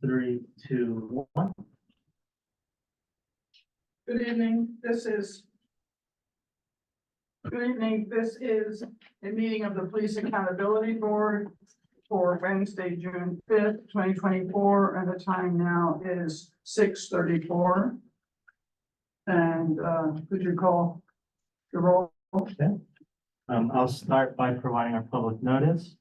Three, two, one. Good evening, good evening, this is a meeting of the Police Accountability Board for Wednesday, June 5th, 2024, and the time now is 6:34. And could you call the roll? Okay. I'll start by providing our public notice.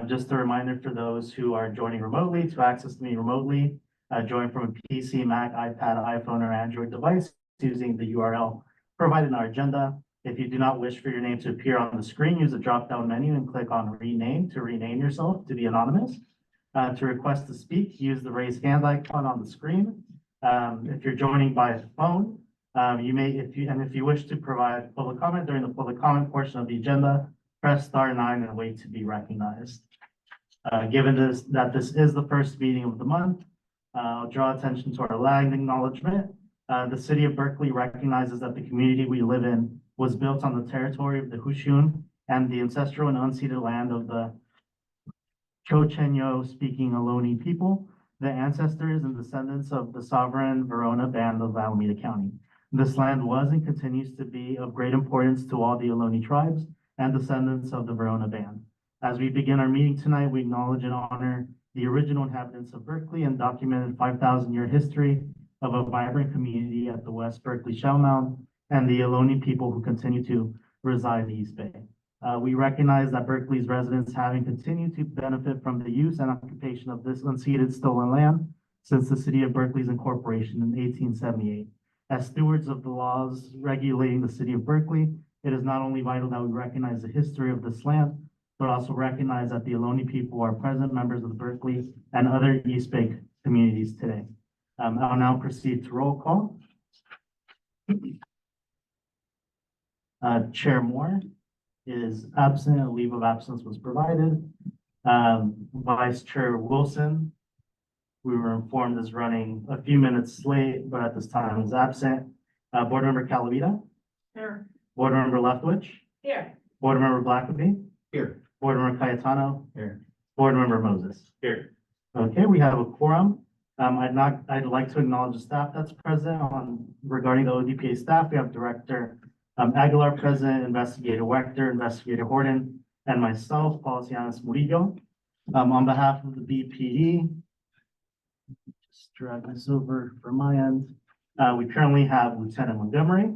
Just a reminder for those who are joining remotely to access the meeting remotely, join from a PC, Mac, iPad, iPhone, or Android device using the URL provided in our agenda. If you do not wish for your name to appear on the screen, use the drop-down menu and click on rename to rename yourself to be anonymous. To request to speak, use the raise hand icon on the screen. If you're joining by phone, you may, if you wish to provide public comment during the public comment portion of the agenda, press *9 and wait to be recognized. Given that this is the first meeting of the month, I'll draw attention to our land acknowledgement. The city of Berkeley recognizes that the community we live in was built on the territory of the Hushun and the ancestral and unceded land of the Chochenyo speaking Ohlone people, the ancestors and descendants of the sovereign Verona band of Alameda County. This land was and continues to be of great importance to all the Ohlone tribes and descendants of the Verona band. As we begin our meeting tonight, we acknowledge and honor the original inhabitants of Berkeley and documented 5,000-year history of a vibrant community at the West Berkeley Shell Mound and the Ohlone people who continue to reside in the East Bay. We recognize that Berkeley's residents having continued to benefit from the use and occupation of this unceded stolen land since the city of Berkeley's incorporation in 1878. As stewards of the laws regulating the city of Berkeley, it is not only vital that we recognize the history of this land, but also recognize that the Ohlone people are present members of the Berkeley and other East Bay communities today. I'll now proceed to roll call. Chair Moore is absent. A leave of absence was provided. Vice Chair Wilson, we were informed, is running a few minutes late, but at this time is absent. Board Member Calavita. Here. Board Member Leftwich. Here. Board Member Blackaby. Here. Board Member Cayetano. Here. Board Member Moses. Here. Okay, we have a quorum. I'd like to acknowledge the staff that's present regarding the ODPA staff. We have Director Aguilar present, Investigator Wechter, Investigator Horton, and myself, Policy Analyst Murillo. On behalf of the BPD, just drag this over from my end. We currently have Lieutenant Montgomery.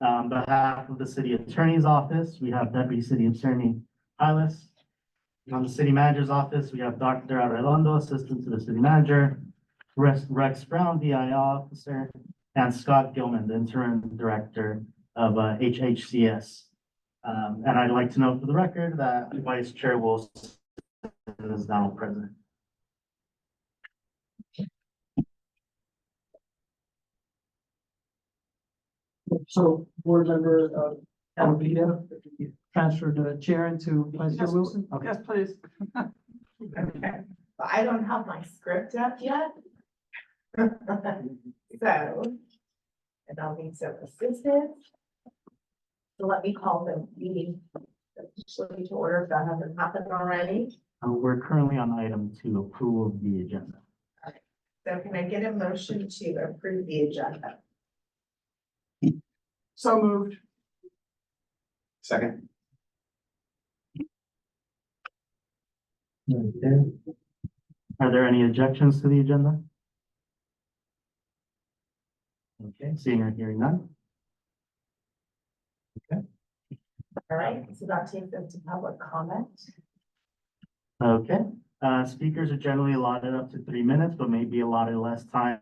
On behalf of the City Attorney's Office, we have Deputy City Attorney Hylas. On the City Manager's Office, we have Dr. Arredondo, Assistant to the City Manager, Rex Brown, DI Officer, and Scott Gilman, the Interim Director of HHCS. And I'd like to note for the record that Vice Chair Wilson is now present. So Board Member Calavita, transfer the chair into Vice Chair Wilson? Okay. Yes, please. Okay, but I don't have my script up yet. So, and I'll need some assistance. So let me call the meeting officially to order if that hasn't happened already. We're currently on item 2, approval of the agenda. So can I get a motion to approve the agenda? So moved. Second. Okay. Are there any objections to the agenda? Okay, seeing or hearing none. All right, so that takes us to public comment. Okay, speakers are generally allotted up to 3 minutes, but may be allotted less time.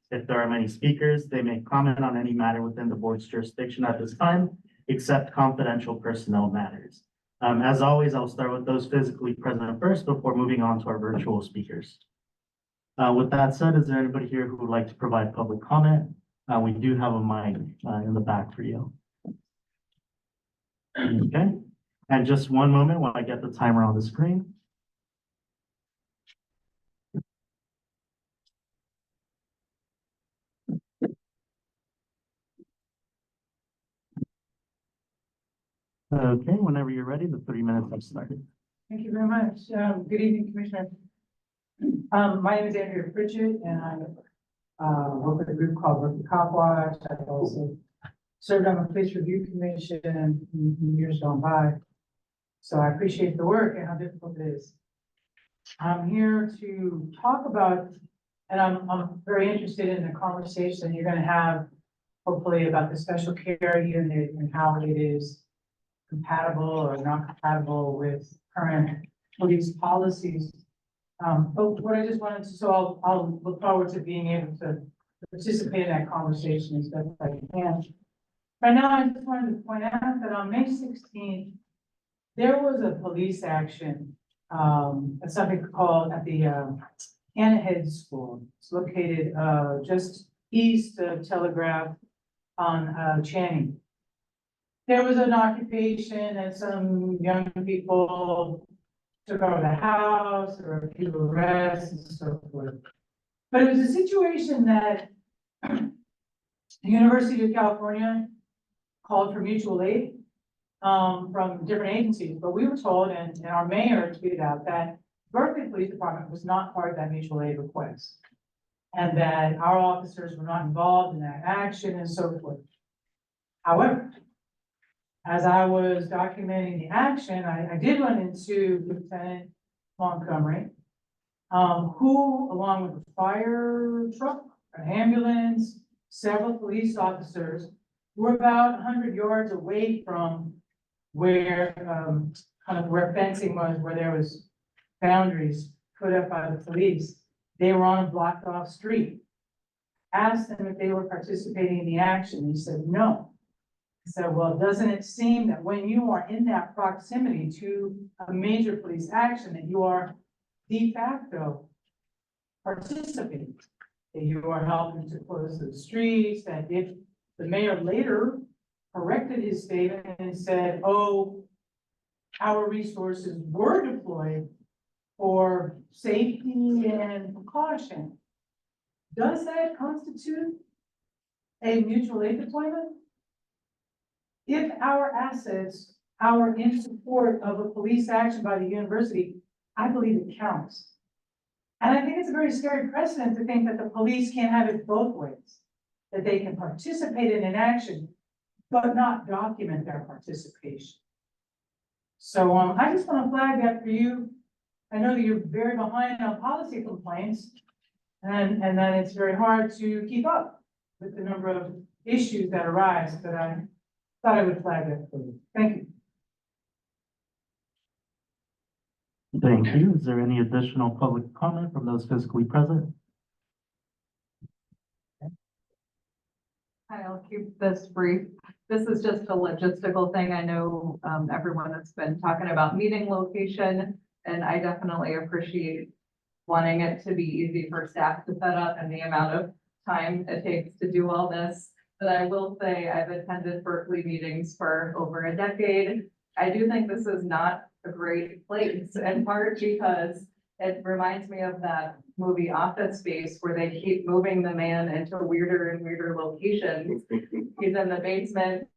If there are many speakers, they may comment on any matter within the board's jurisdiction at this time, except confidential personnel matters. As always, I'll start with those physically present first before moving on to our virtual speakers. With that said, is there anybody here who would like to provide public comment? We do have a mic in the back for you. Okay, and just one moment while I get the timer on the screen. Okay, whenever you're ready, the 3 minutes have started. Thank you very much. Good evening, Commissioner. My name is Andrea Pritchett, and I work with a group called Berkeley Cop Watch. I've also served on the Police Review Commission in years gone by. So I appreciate the work and how difficult it is. I'm here to talk about, and I'm very interested in the conversation you're gonna have, hopefully, about the special care unit and how it is compatible or not compatible with current police policies. But what I just wanted to, so I'll look forward to being able to participate in that conversation as best I can. Right now, I just wanted to point out that on May 16th, there was a police action, at something called at the, Anna Head School. It's located, just east of Telegraph on, Channing. There was an occupation and some young people took over the house, there were a few arrests and so forth. But it was a situation that the University of California called for mutual aid from different agencies, but we were told, and our mayor tweeted out that Berkeley Police Department was not part of that mutual aid request. And that our officers were not involved in that action and so forth. However, as I was documenting the action, I did run into Lieutenant Montgomery, who, along with a fire truck, an ambulance, several police officers, were about 100 yards away from where, kind of where fencing was, where there was boundaries put up by the police. They were on a blocked off street. Asked them if they were participating in the action. He said, no. I said, well, doesn't it seem that when you are in that proximity to a major police action, that you are de facto participating? That you are helping to close the streets, that if the mayor later corrected his statement and said, oh, our resources were deployed for safety and precaution. Does that constitute a mutual aid deployment? If our assets are in support of a police action by the university, I believe it counts. And I think it's a very scary precedent to think that the police can't have it both ways. That they can participate in an action, but not document their participation. So I just want to flag that for you. I know that you're very behind on policy complaints, and that it's very hard to keep up with the number of issues that arise, but I thought I would flag that for you. Thank you. Thank you. Is there any additional public comment from those physically present? Hi, I'll keep this brief. This is just a logistical thing. I know everyone has been talking about meeting location, and I definitely appreciate wanting it to be easy for staff to set up and the amount of time it takes to do all this. But I will say I've attended Berkeley meetings for over a decade. I do think this is not a great place, in part because it reminds me of that movie Office Space where they keep moving the man into weirder and weirder locations. He's in the basement,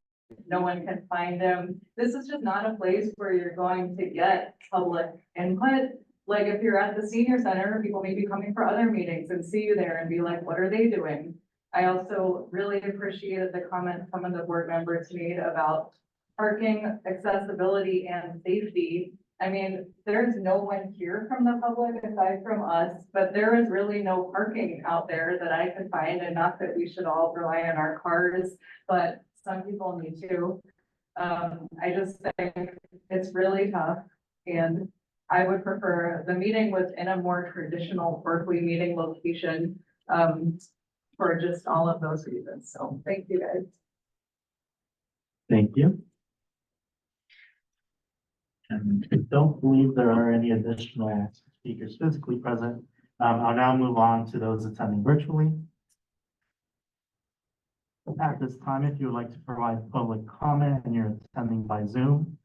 no one can find him. This is just not a place where you're going to get public input. Like if you're at the senior center, people may be coming for other meetings and see you there and be like, what are they doing? I also really appreciated the comment some of the board members made about parking, accessibility, and safety. I mean, there's no one here from the public aside from us, but there is really no parking out there that I could find, and not that we should all rely on our cars, but some people need to. I just think it's really tough, and I would prefer the meeting was in a more traditional Berkeley meeting location, for just all of those reasons. So thank you guys. Thank you. And I don't believe there are any additional speakers physically present. I'll now move on to those attending virtually. At this time, if you would like to provide public comment and you're attending by Zoom,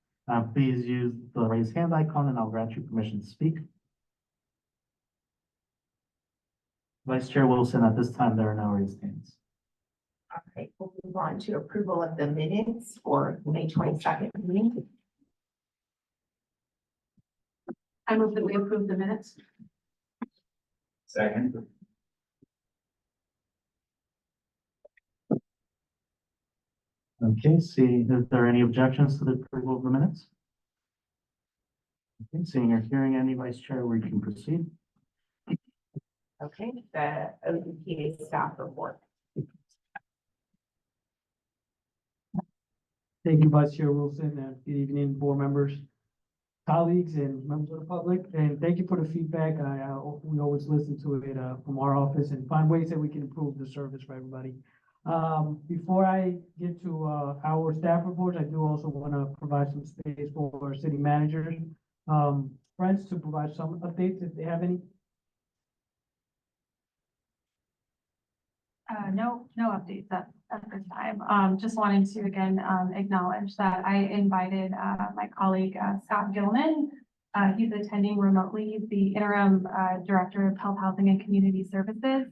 please use the raise hand icon and I'll grant you permission to speak. Vice Chair Wilson, at this time, there are no raised hands. All right, we'll move on to approval of the minutes for May 22nd meeting. I move that we approve the minutes. Second. Okay, see, is there any objections to the approval of the minutes? Okay, seeing or hearing any, Vice Chair, we can proceed. Okay, the ODPA staff report. Thank you, Vice Chair Wilson, and good evening, board members, colleagues, and members of the public. And thank you for the feedback. We always listen to it from our office and find ways that we can improve the service for everybody. Before I get to our staff reports, I do also want to provide some space for our city managers, friends, to provide some updates if they have any. No updates at this time. Just wanting to again, acknowledge that I invited, my colleague, Scott Gilman. He's attending remotely. He's the interim, director of health, housing and community services.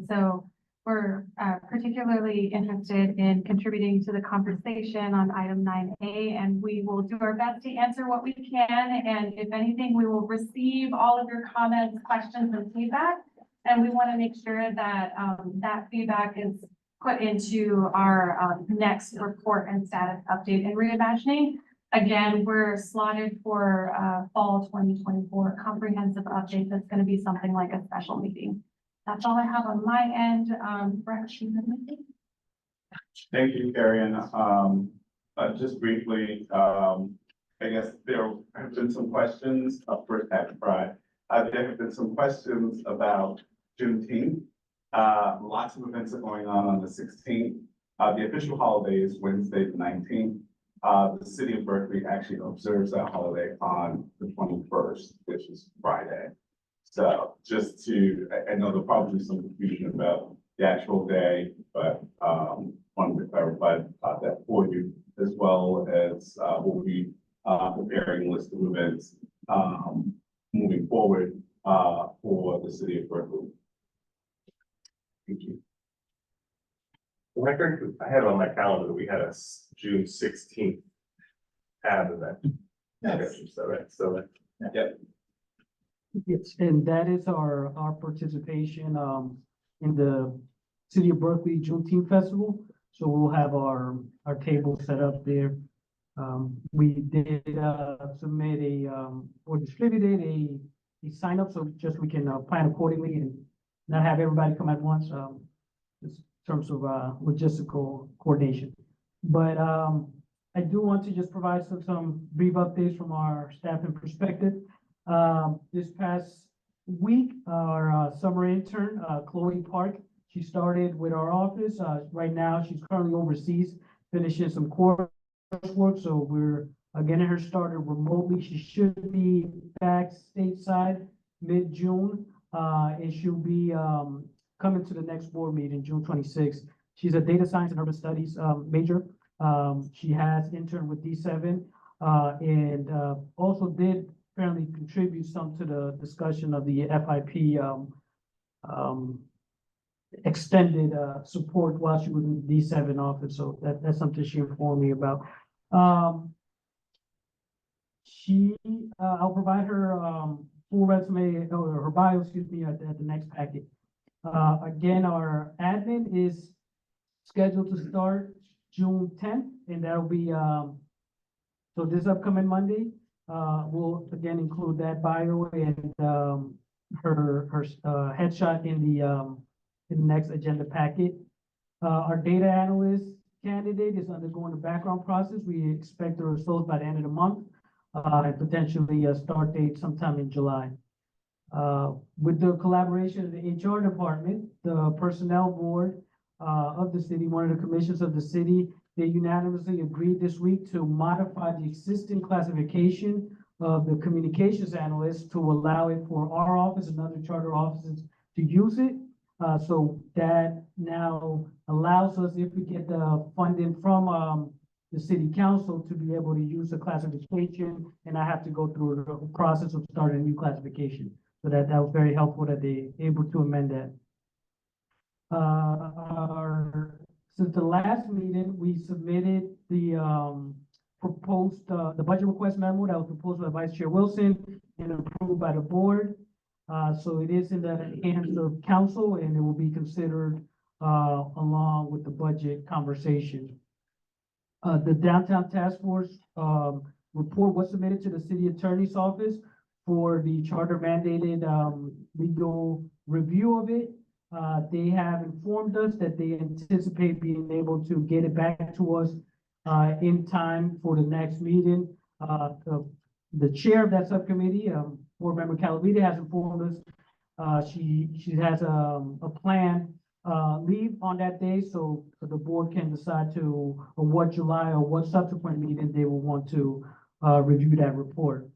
So we're, particularly interested in contributing to the conversation on item 9A, and we will do our best to answer what we can. And if anything, we will receive all of your comments, questions and feedback. And we want to make sure that that feedback is put into our next report and status update and reimagining. Again, we're slotted for fall 2024 comprehensive update. That's going to be something like a special meeting. That's all I have on my end. Brett, Thank you, Karen. Just briefly, I guess there have been some questions, first happy Pride. There have been some questions about Juneteenth. Lots of events are going on the 16th. The official holiday is Wednesday, the 19th. The city of Berkeley actually observes that holiday on the 21st, which is Friday. So just to, I know there'll probably be some confusion about the actual day, but wanted to clarify that for you, as well as we'll be preparing a list of events moving forward for the city of Berkeley. Thank you. Record, I had on my calendar that we had a June 16th PAB event. Yes. Yep. Yes, and that is our participation in the City of Berkeley Juneteenth Festival. So we'll have our table set up there. We did submit or distributed a sign up, so just we can plan accordingly and not have everybody come at once, just in terms of logistical coordination. But I do want to just provide some brief updates from our staff and perspective. This past week, our summer intern, Chloe Park, she started with our office. Right now, she's currently overseas, finishing some coursework. So we're getting her started remotely. She should be back stateside mid-June, and she'll be coming to the next board meeting, June 26th. She's a data science and urban studies major. She has interned with D7 and also did apparently contribute some to the discussion of the FIP extended support while she was in the D7 office. So that's something she informed me about. I'll provide her full resume or her bio, excuse me, at the next packet. Again, our admin is scheduled to start June 10th, and that'll be so this upcoming Monday. We'll again include that bio and her headshot in the next agenda packet. Our data analyst candidate is undergoing a background process. We expect the results by the end of the month, and potentially a start date sometime in July. With the collaboration of the HR department, the personnel board of the city, one of the commissions of the city, they unanimously agreed this week to modify the existing classification of the communications analyst to allow it for our office and other charter offices to use it. So that now allows us, if we get the funding from the city council, to be able to use the classification and not have to go through the process of starting a new classification. So that was very helpful that they able to amend that. Since the last meeting, we submitted the proposed the budget request memo that was proposed by Vice Chair Wilson and approved by the board. So it is in the hands of council and it will be considered, along with the budget conversation. The downtown task force, report was submitted to the city attorney's office for the charter mandated, legal review of it. They have informed us that they anticipate being able to get it back to us, in time for the next meeting. The chair of that subcommittee, Board Member Calavita, has informed us, she has a plan, leave on that day, so the board can decide to, or what July or what subsequent meeting they will want to, review that report.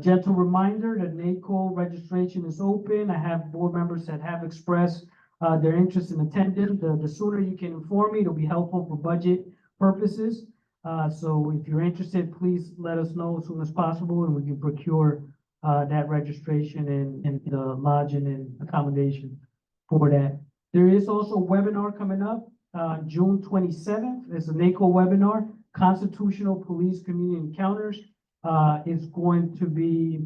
Gentle reminder that NACO registration is open. I have board members that have expressed, their interest in attending. The sooner you can inform me, it'll be helpful for budget purposes. So if you're interested, please let us know as soon as possible and we can procure, that registration and the lodging and accommodation for that. There is also a webinar coming up, June 27th. It's a NACO webinar, Constitutional Police Community Encounters. Is going to be,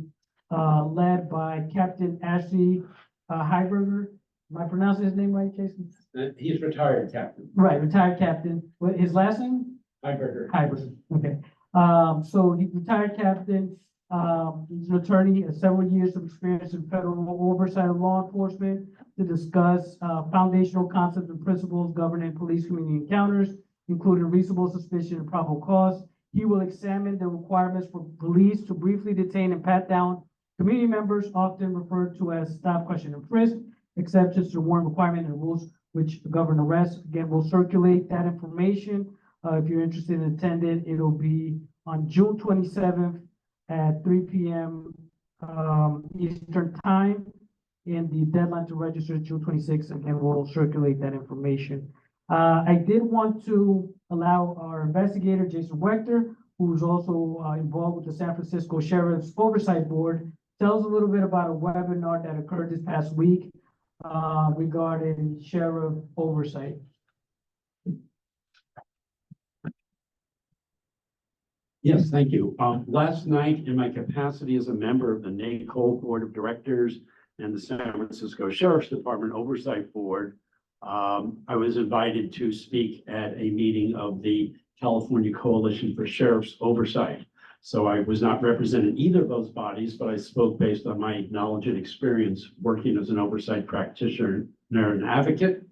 led by Captain Ashley, Heiberger. Am I pronouncing his name right, Jason? He's retired, Captain. Right, retired captain. What, his last name? Heiberger. Heiberger, okay. So he's retired captain. He's an attorney, has several years of experience in federal oversight of law enforcement to discuss, foundational concepts and principles governing police community encounters, including reasonable suspicion and probable cause. He will examine the requirements for police to briefly detain and pat down community members, often referred to as stop, question, and frisk, exceptions to the warrant requirement and rules which govern arrests. Again, we'll circulate that information. If you're interested in attending, it'll be on June 27th at 3 p.m. Eastern time. And the deadline to register is June 26th. Again, we'll circulate that information. I did want to allow our investigator, Jason Wechter, who's also involved with the San Francisco Sheriff's Oversight Board, tell us a little bit about a webinar that occurred this past week regarding sheriff oversight. Yes, thank you. Last night, in my capacity as a member of the NACO Board of Directors and the San Francisco Sheriff's Department Oversight Board, I was invited to speak at a meeting of the California Coalition for Sheriff's Oversight. So I was not represented in either of those bodies, but I spoke based on my knowledge and experience working as an oversight practitioner and advocate.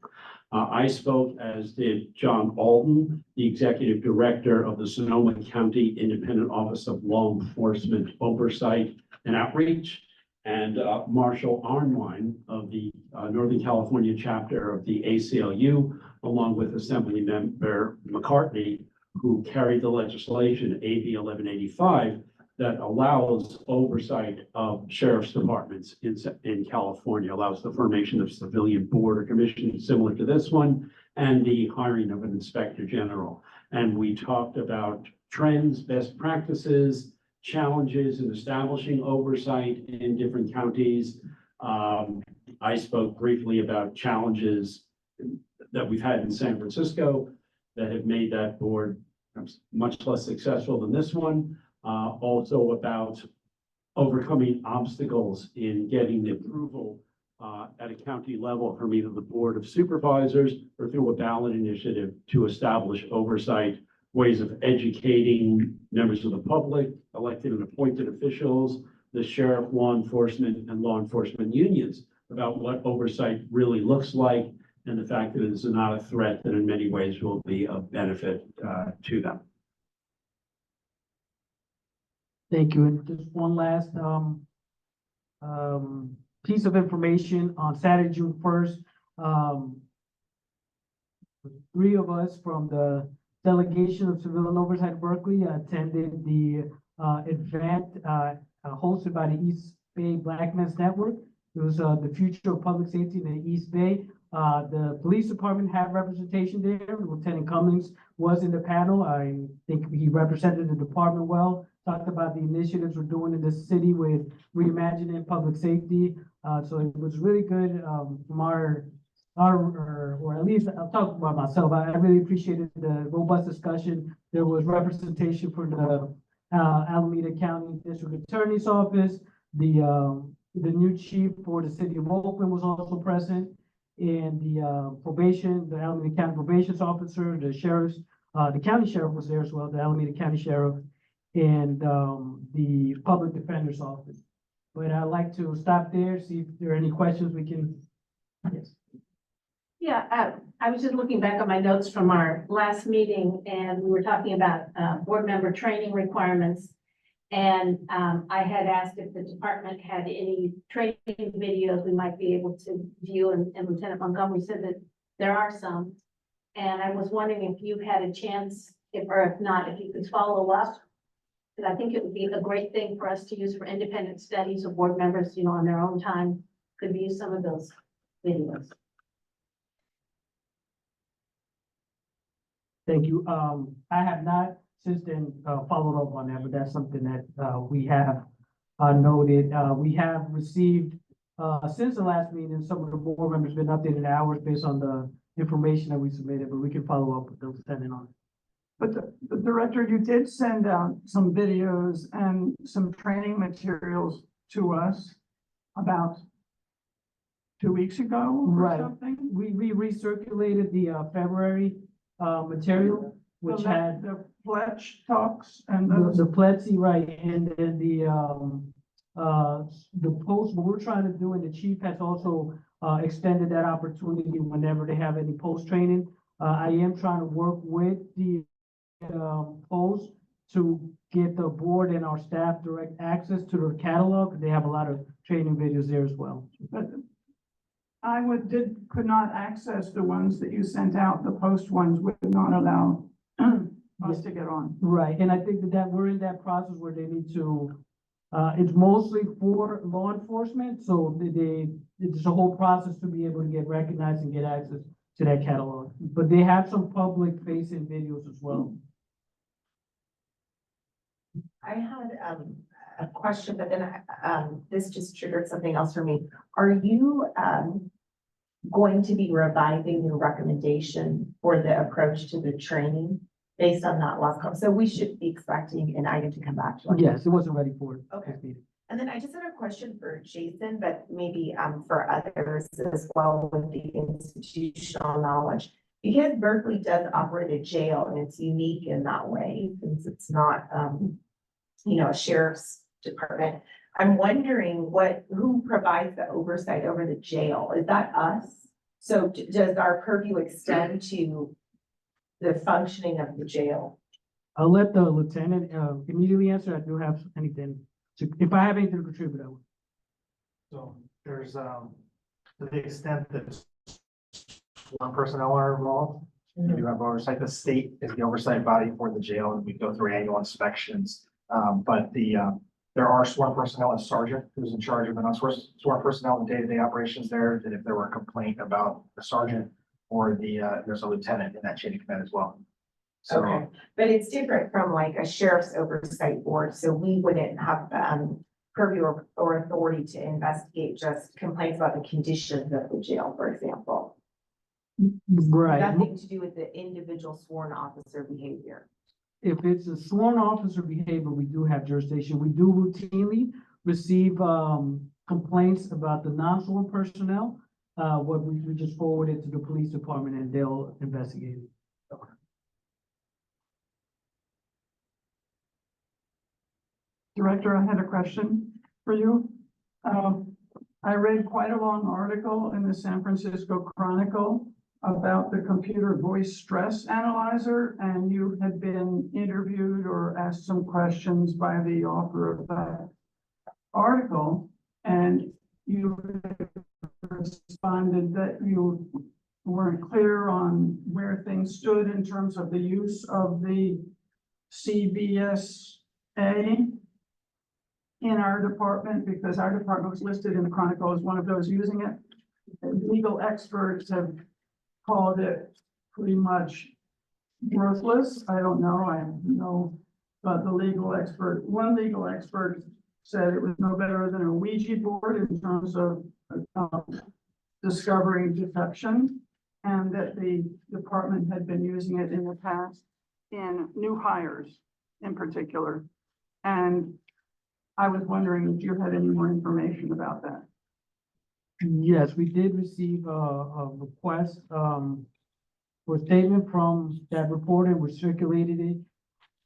I spoke, as did John Alden, the Executive Director of the Sonoma County Independent Office of Law Enforcement Oversight and Outreach, and Marshall Arnwine of the Northern California chapter of the ACLU, along with Assembly Member McCartney, who carried the legislation, AB 1185, that allows oversight of sheriff's departments in California, allows the formation of civilian board or commission similar to this one, and the hiring of an inspector general. And we talked about trends, best practices, challenges in establishing oversight in different counties. I spoke briefly about challenges that we've had in San Francisco that have made that board much less successful than this one. Also about overcoming obstacles in getting the approval at a county level from either the Board of Supervisors or through a ballot initiative to establish oversight, ways of educating members of the public, elected and appointed officials, the sheriff, law enforcement, and law enforcement unions about what oversight really looks like and the fact that it is not a threat that in many ways will be of benefit to them. Thank you. And just one last piece of information on Saturday, June 1st. 3 of us from the delegation of Civilian Oversight Berkeley attended the event hosted by the East Bay Black Men's Network. It was the future of public safety in the East Bay. The police department had representation there. Lieutenant Cummings was in the panel. I think he represented the department well, talked about the initiatives we're doing in the city with reimagining public safety. So it was really good from our, or at least I'll talk about myself. I really appreciated the robust discussion. There was representation for the Alameda County District Attorney's Office, the new chief for the city of Oakland was also present. And the probation, the Alameda County Probation's Officer, the sheriff's, the county sheriff was there as well, the Alameda County Sheriff, and the Public Defender's Office. But I'd like to stop there, see if there are any questions we can, yes. Yeah, I was just looking back on my notes from our last meeting, and we were talking about board member training requirements. And I had asked if the department had any training videos we might be able to view, and Lieutenant Montgomery said that there are some. And I was wondering if you had a chance, or if not, if you could follow up. Because I think it would be a great thing for us to use for independent studies of board members, you know, on their own time, could view some of those videos. Thank you. I have not since then followed up on that, but that's something that we have noted. We have received since the last meeting, some of the board members been updated hours based on the information that we submitted, but we can follow up with the lieutenant on it. But the director, you did send out some videos and some training materials to us about 2 weeks ago or Right. something. We recirculated the February material, which had The Fletch talks and the the, Pletzi, right, and then the post, what we're trying to do, and the chief has also extended that opportunity whenever they have any post training. I am trying to work with the post to get the board and our staff direct access to their catalog. They have a lot of training videos there as well. but I could not access the ones that you sent out. The post ones would not allow us to get on. Right, and I think that we're in that process where they need to, it's mostly for law enforcement, so it's a whole process to be able to get recognized and get access to that catalog. But they have some public facing videos as well. I had a question, but then this just triggered something else for me. Are you going to be revising your recommendation for the approach to the training based on that last call? So we should be expecting an item to come back to us. Yes, it wasn't ready for it. Okay. this meeting. And then I just had a question for Jason, but maybe for others as well with the institutional knowledge. Because Berkeley does operate a jail and it's unique in that way, since it's not, you know, a sheriff's department. I'm wondering who provides the oversight over the jail? Is that us? So does our purview extend to the functioning of the jail? I'll let the lieutenant immediately answer. I do have anything to, if I have anything to contribute, I will. So there's, to the extent that one personnel are involved, we do have oversight. The state is the oversight body for the jail, and we go through annual inspections. But there are sworn personnel, a sergeant who's in charge of the non-sworn personnel, the day-to-day operations there, that if there were a complaint about the sergeant or there's a lieutenant in that chain of command as well. So, Okay, but it's different from like a sheriff's oversight board, so we wouldn't have purview or authority to investigate just complaints about the conditions of the jail, for example. Right. Nothing to do with the individual sworn officer behavior. If it's a sworn officer behavior, we do have jurisdiction. We do routinely receive complaints about the non-sworn personnel. What we just forward it to the police department and they'll investigate it. Director, I had a question for you. I read quite a long article in the San Francisco Chronicle about the computer voice stress analyzer, and you had been interviewed or asked some questions by the author of that article, and you responded that you weren't clear on where things stood in terms of the use of the CVSA in our department, because our department was listed in the Chronicle as one of those using it. And legal experts have called it pretty much worthless. I don't know, I know, but the legal expert, one legal expert said it was no better than a Ouija board in terms of discovering deception, and that the department had been using it in the past in new hires in particular. And I was wondering if you had any more information about that. Yes, we did receive a request, for a statement from that reporter, and we circulated it.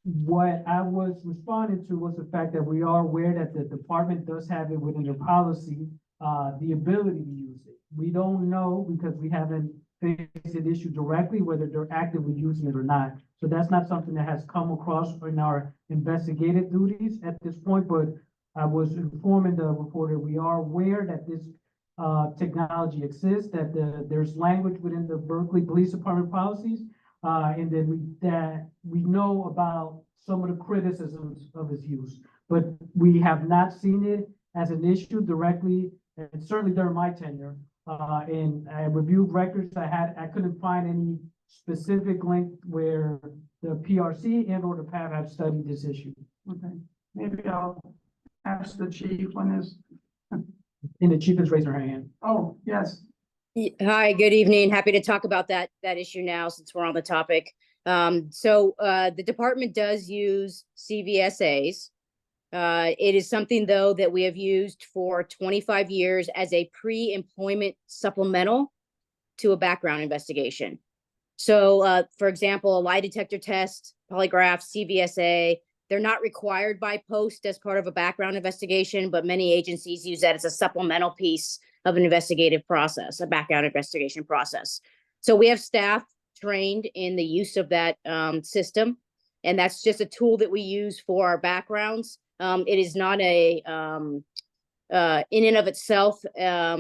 What I was responding to was the fact that we are aware that the department does have it within their policy, the ability to use it. We don't know because we haven't faced an issue directly, whether they're actively using it or not. So that's not something that has come across in our investigative duties at this point, but I was informing the reporter, we are aware that this technology exists, that there's language within the Berkeley Police Department policies, and that we know about some of the criticisms of its use, but we have not seen it as an issue directly, and certainly during my tenure. And I reviewed records I couldn't find any specific link where the PRC and or the PAB have studied this issue. Okay, maybe I'll ask the chief when his, And the chief is raising her hand. oh, yes. Hi, good evening. Happy to talk about that issue now since we're on the topic. The department does use CVSAs. It is something though that we have used for 25 years as a pre-employment supplemental to a background investigation. So, for example, a lie detector test, polygraph, CVSA, they're not required by post as part of a background investigation, but many agencies use that as a supplemental piece of an investigative process, a background investigation process. So we have staff trained in the use of that system, and that's just a tool that we use for our backgrounds. It is not a, in and of itself,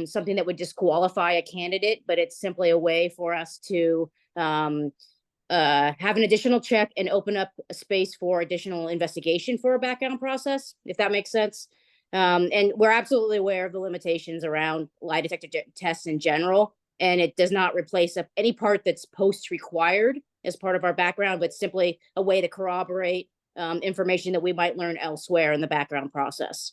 something that would disqualify a candidate, but it's simply a way for us to have an additional check and open up a space for additional investigation for a background process, if that makes sense. And we're absolutely aware of the limitations around lie detector tests in general, and it does not replace any part that's post required as part of our background, but simply a way to corroborate information that we might learn elsewhere in the background process.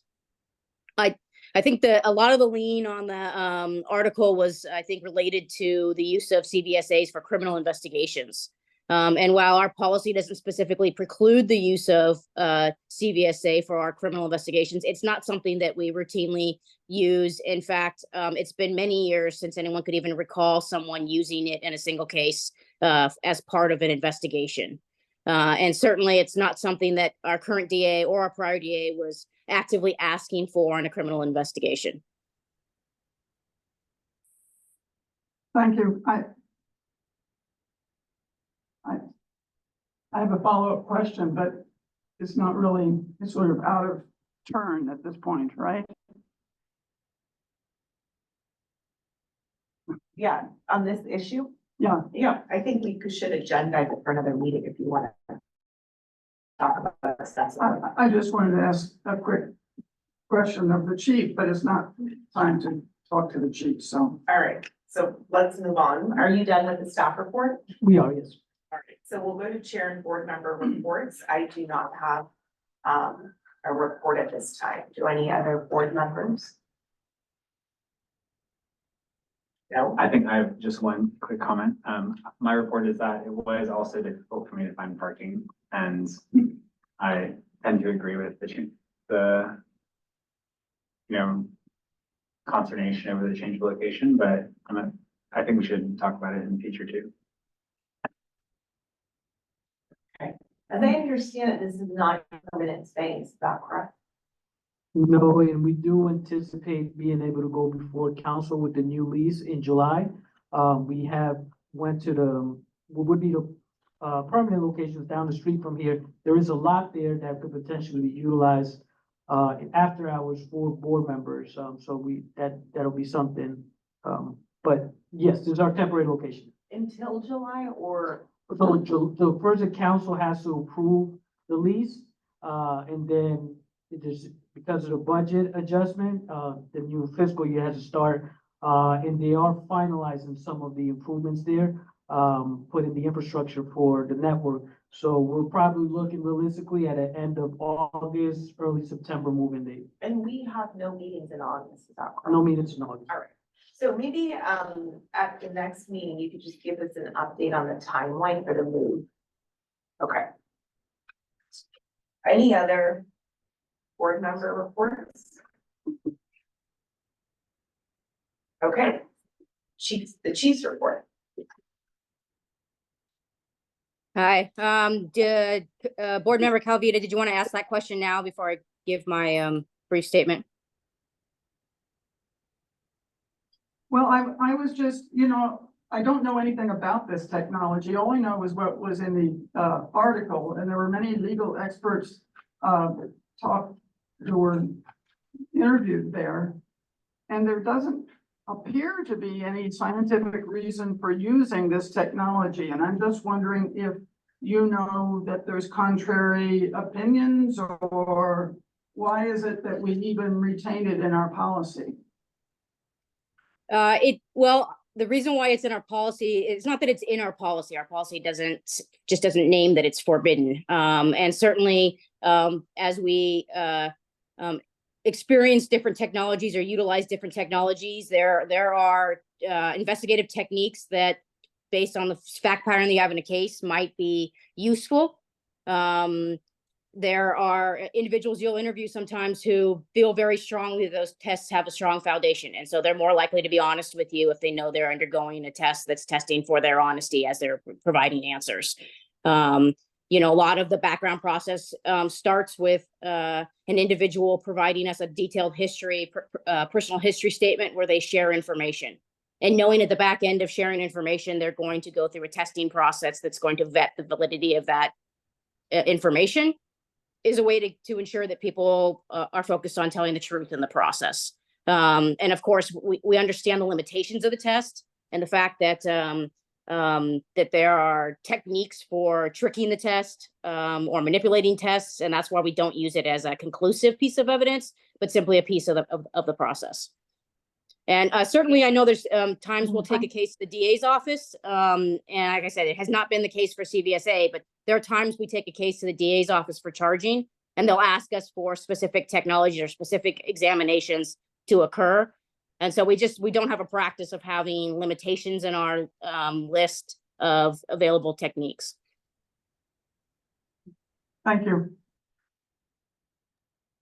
I think that a lot of the lean on the article was, I think, related to the use of CVSAs for criminal investigations. And while our policy doesn't specifically preclude the use of CVSA for our criminal investigations, it's not something that we routinely use. In fact, it's been many years since anyone could even recall someone using it in a single case as part of an investigation. And certainly it's not something that our current DA or our prior DA was actively asking for in a criminal investigation. Thank you. I have a follow-up question, but it's not really, it's sort of out of turn at this point, right? Yeah, on this issue, Yeah, yeah, I think we should agendize it for another meeting if you want to talk about this. I just wanted to ask a quick question of the chief, but it's not time to talk to the chief, so. All right, so let's move on. Are you done with the staff report? We are, yes. All right, so we'll go to chair and board member reports. I do not have a report at this time. Do any other board members? No? I think I have just one quick comment. My report is that it was also difficult for me to find parking, and I tend to agree with the consternation over the change of location, but I think we should talk about it in the future too. As I understand it, this is not a permanent space, is that correct? No, and we do anticipate being able to go before council with the new lease in July. We went to what would be the permanent locations down the street from here. There is a lot there that could potentially be utilized after hours for board members. So that'll be something. But yes, this is our temporary location. Until July or? So first the council has to approve the lease, and then because of the budget adjustment, the new fiscal year has to start, and they are finalizing some of the improvements there, putting the infrastructure for the network. So we're probably looking realistically at the end of August, early September moving date. And we have no meetings in August, is that correct? No meetings in August. All right. So maybe at the next meeting, you could just give us an update on the timeline for the move. Okay. Any other Board member reports. Okay, the chief's report. Hi, Board Member Calvita, did you want to ask that question now before I give my brief statement? Well, I was just, I don't know anything about this technology. All I know is what was in the article, and there were many legal experts who were interviewed there. And there doesn't appear to be any scientific reason for using this technology. And I'm just wondering if you know that there's contrary opinions, or why is it that we even retain it in our policy? Well, the reason why it's in our policy, it's not that it's in our policy. Our policy doesn't name that it's forbidden. And certainly, as we experience different technologies or utilize different technologies, there are investigative techniques that, based on the fact pattern that you have in a case, might be useful. There are individuals you'll interview sometimes who feel very strongly that those tests have a strong foundation. And so they're more likely to be honest with you if they know they're undergoing a test that's testing for their honesty as they're providing answers. A lot of the background process starts with an individual providing us a detailed personal history statement where they share information. And knowing at the back end of sharing information, they're going to go through a testing process that's going to vet the validity of that information, is a way to ensure that people are focused on telling the truth in the process. And of course, we understand the limitations of the test and the fact that that there are techniques for tricking the test or manipulating tests, and that's why we don't use it as a conclusive piece of evidence, but simply a piece of the process. And certainly, I know there's times we'll take a case to the DA's office, and like I said, it has not been the case for CVSA, but there are times we take a case to the DA's office for charging, and they'll ask us for specific technologies or specific examinations to occur. And so we don't have a practice of having limitations in our list of available techniques. Thank you.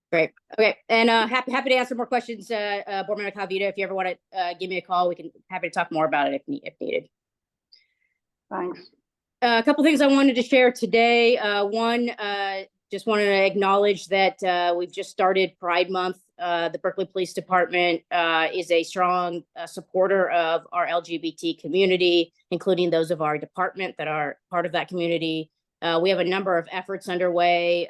Great. Okay. And happy to answer more questions, Board Member Calvita. If you ever want to give me a call, happy to talk more about it if needed. Thanks. A couple things I wanted to share today. One, just wanted to acknowledge that we've just started Pride Month. The Berkeley Police Department is a strong supporter of our LGBT community, including those of our department that are part of that community. We have a number of efforts underway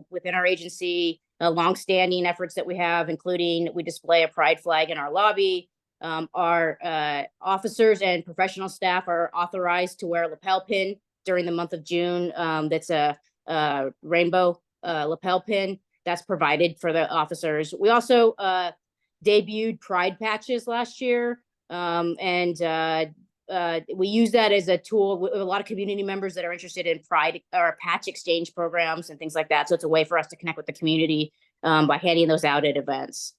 within our agency, longstanding efforts that we have, including we display a pride flag in our lobby. Our officers and professional staff are authorized to wear a lapel pin during the month of June. That's a rainbow lapel pin that's provided for the officers. We also debuted pride patches last year, and we use that as a tool with a lot of community members that are interested in pride or patch exchange programs and things like that. So it's a way for us to connect with the community by handing those out at events.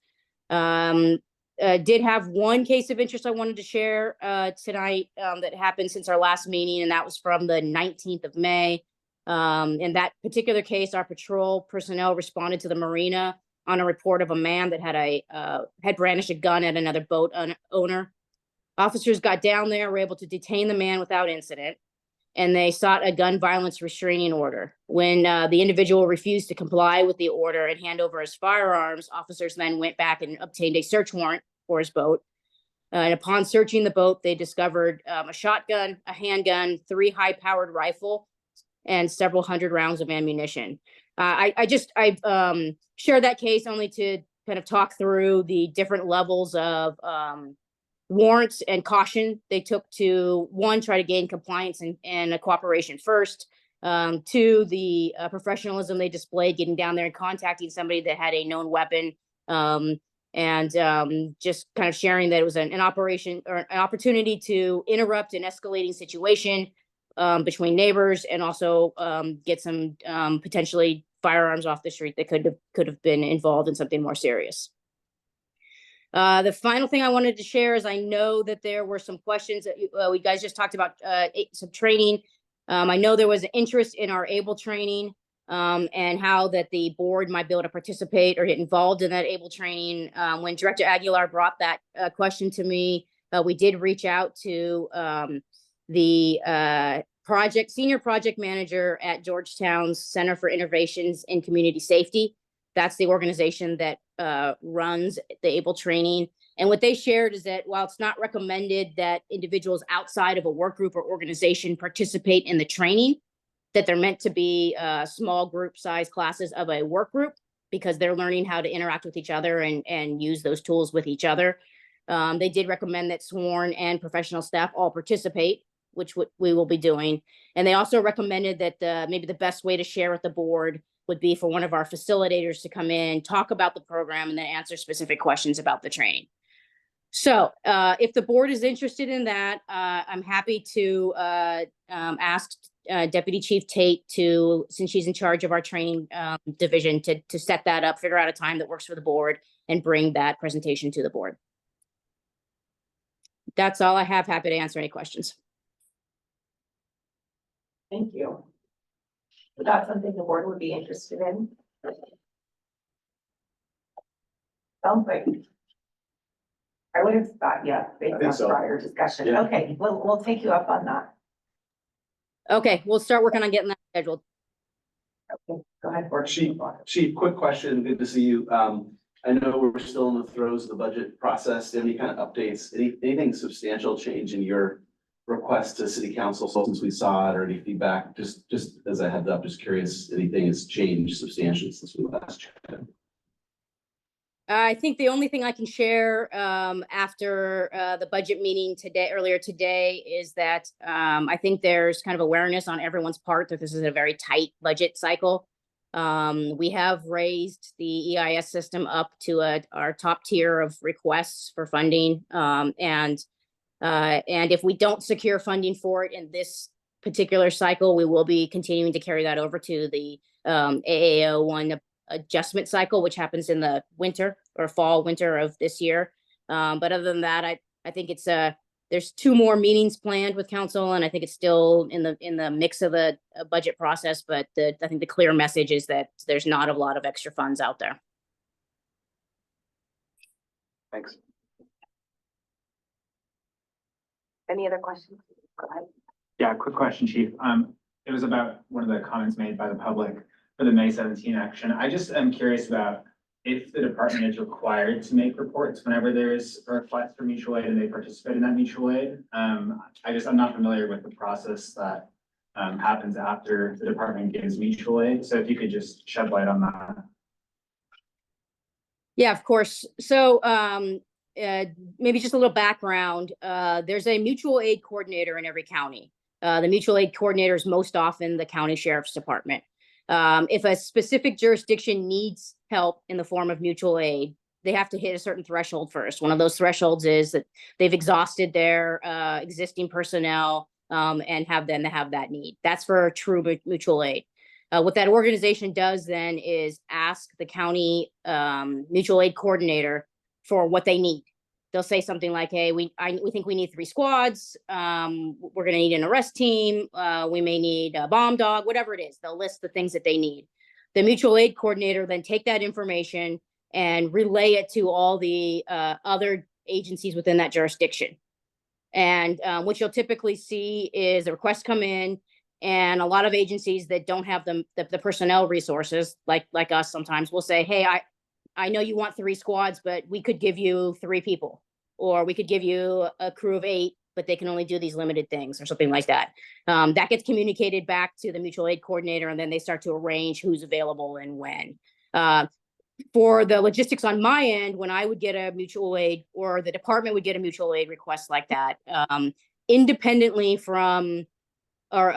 Did have one case of interest I wanted to share tonight that happened since our last meeting, and that was from the 19th of May. In that particular case, our patrol personnel responded to the marina on a report of a man that had brandished a gun at another boat owner. Officers got down there, were able to detain the man without incident, and they sought a gun violence restraining order. When the individual refused to comply with the order and hand over his firearms, officers then went back and obtained a search warrant for his boat. And upon searching the boat, they discovered a shotgun, a handgun, 3 high-powered rifles, and several hundred rounds of ammunition. I've shared that case only to kind of talk through the different levels of warrants and caution they took to, one, try to gain compliance and a cooperation first, two, the professionalism they displayed getting down there and contacting somebody that had a known weapon, and just kind of sharing that it was an operation or an opportunity to interrupt an escalating situation between neighbors, and also get some potentially firearms off the street that could have been involved in something more serious. The final thing I wanted to share is I know that there were some questions that we guys just talked about some training. I know there was an interest in our ABLE training. and how that the board might be able to participate or get involved in that ABLE training. When Director Aguilar brought that question to me, we did reach out to the senior project manager at Georgetown's Center for Innovations in Community Safety. That's the organization that runs the ABLE training. And what they shared is that while it's not recommended that individuals outside of a work group or organization participate in the training, that they're meant to be small group size classes of a work group, because they're learning how to interact with each other and use those tools with each other. They did recommend that sworn and professional staff all participate, which we will be doing. And they also recommended that maybe the best way to share with the board would be for one of our facilitators to come in, talk about the program, and then answer specific questions about the training. So if the board is interested in that, I'm happy to ask Deputy Chief Tate to, since she's in charge of our training division, to set that up, figure out a time that works for the board, and bring that presentation to the board. That's all I have. Happy to answer any questions. Thank you. Is that something the board would be interested in? Sounds like. I would have thought, yeah, based on prior discussion. Yeah. Okay, we'll take you up on that. Okay, we'll start working on getting that scheduled. Okay, go ahead, board. Chief, quick question. Good to see you. I know we're still in the throes of the budget process. Any kind of updates, anything substantial change in your request to city council since we saw it, or any feedback? Just as a heads up, just curious, anything has changed substantially since we last checked? I think the only thing I can share after the budget meeting earlier today is that I think there's kind of awareness on everyone's part that this is a very tight budget cycle. We have raised the EIS system up to our top tier of requests for funding. And if we don't secure funding for it in this particular cycle, we will be continuing to carry that over to the AAO one adjustment cycle, which happens in the fall winter of this year. But other than that, I think it's there's 2 more meetings planned with council, and I think it's still in the mix of a budget process. But I think the clear message is that there's not a lot of extra funds out there. Thanks. Any other questions? Go ahead. Yeah, quick question, Chief. It was about one of the comments made by the public for the May 17 action. I just am curious about if the department is required to make reports whenever there's a request for mutual aid and they participate in that mutual aid. I'm not familiar with the process that happens after the department gives mutual aid. So if you could just shed light on that. Yeah, of course. So maybe just a little background. There's a mutual aid coordinator in every county. The mutual aid coordinator is most often the county sheriff's department. If a specific jurisdiction needs help in the form of mutual aid, they have to hit a certain threshold first. One of those thresholds is that they've exhausted their existing personnel and have that need. That's for true mutual aid. What that organization does then is ask the county mutual aid coordinator for what they need. They'll say something like, hey, we think we need 3 squads. We're going to need an arrest team. We may need a bomb dog, whatever it is. They'll list the things that they need. The mutual aid coordinator then take that information and relay it to all the other agencies within that jurisdiction. And what you'll typically see is the requests come in, and a lot of agencies that don't have the personnel resources, like us sometimes, will say, hey, I know you want 3 squads, but we could give you 3 people, or we could give you a crew of 8, but they can only do these limited things or something like that. That gets communicated back to the mutual aid coordinator, and then they start to arrange who's available and when. For the logistics on my end, when I would get a mutual aid, or the department would get a mutual aid request like that, independently from, or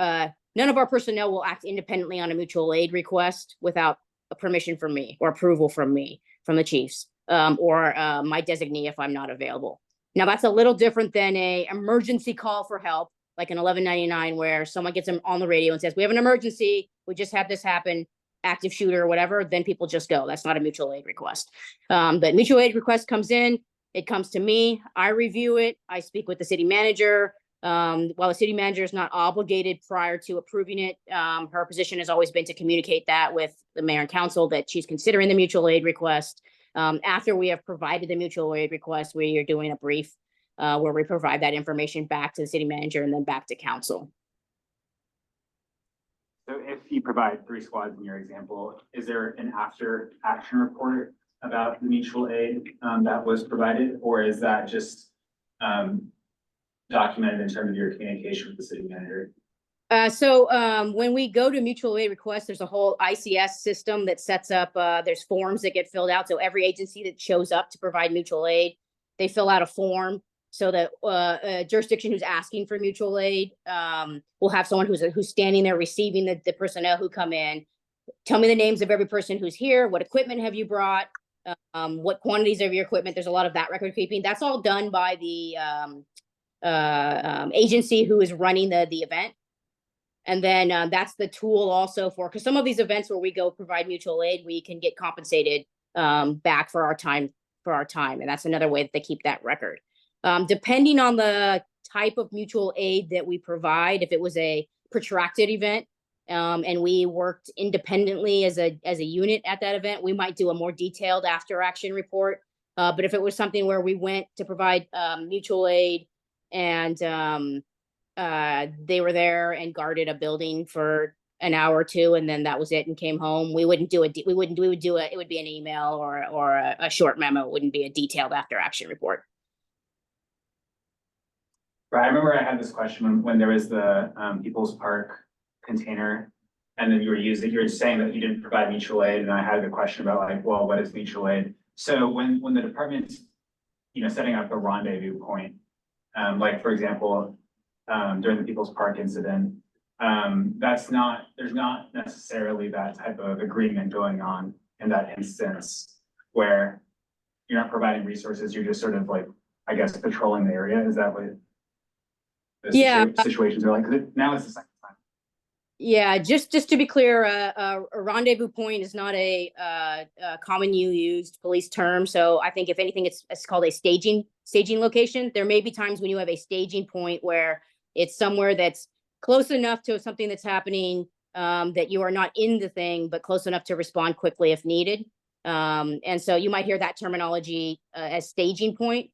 none of our personnel will act independently on a mutual aid request without a permission from me or approval from me, from the chiefs, or my designee if I'm not available. Now that's a little different than a emergency call for help, like an 1199, where someone gets them on the radio and says, we have an emergency, we just had this happen, active shooter or whatever, then people just go. That's not a mutual aid request. But mutual aid request comes in, it comes to me, I review it, I speak with the city manager, While the city manager is not obligated prior to approving it, her position has always been to communicate that with the mayor and council that she's considering the mutual aid request. After we have provided the mutual aid request, we are doing a brief where we provide that information back to the city manager and then back to council. So if you provide 3 squads in your example, is there an after action report about the mutual aid that was provided, or is that just documented in terms of your communication with the city manager? When we go to mutual aid requests, there's a whole ICS system that sets up, there's forms that get filled out. So every agency that shows up to provide mutual aid, they fill out a form so that a jurisdiction who's asking for mutual aid will have someone who's standing there receiving the personnel who come in. Tell me the names of every person who's here. What equipment have you brought? What quantities of your equipment? There's a lot of that record keeping. That's all done by the agency who is running the event. And then that's the tool also for, because some of these events where we go provide mutual aid, we can get compensated back for our time. And that's another way that they keep that record. Depending on the type of mutual aid that we provide, if it was a protracted event and we worked independently as a unit at that event, we might do a more detailed after action report. But if it was something where we went to provide mutual aid and they were there and guarded a building for an hour or two, and then that was it and came home, we would do it. It would be an email or a short memo. It wouldn't be a detailed after action report. Right, I remember I had this question when there was the People's Park container, and then you were saying that you didn't provide mutual aid, and I had the question about like, well, what is mutual aid? So when the department's, setting up a rendezvous point, like for example, during the People's Park incident, there's not necessarily that type of agreement going on in that instance where you're not providing resources, you're just sort of like, I guess, patrolling the area. Is that what the situations are like? 'Cause now it's the second time. Yeah, just to be clear, a rendezvous point is not a common used police term. So I think if anything, it's called a staging location. There may be times when you have a staging point where it's somewhere that's close enough to something that's happening that you are not in the thing, but close enough to respond quickly if needed. And so you might hear that terminology as staging point.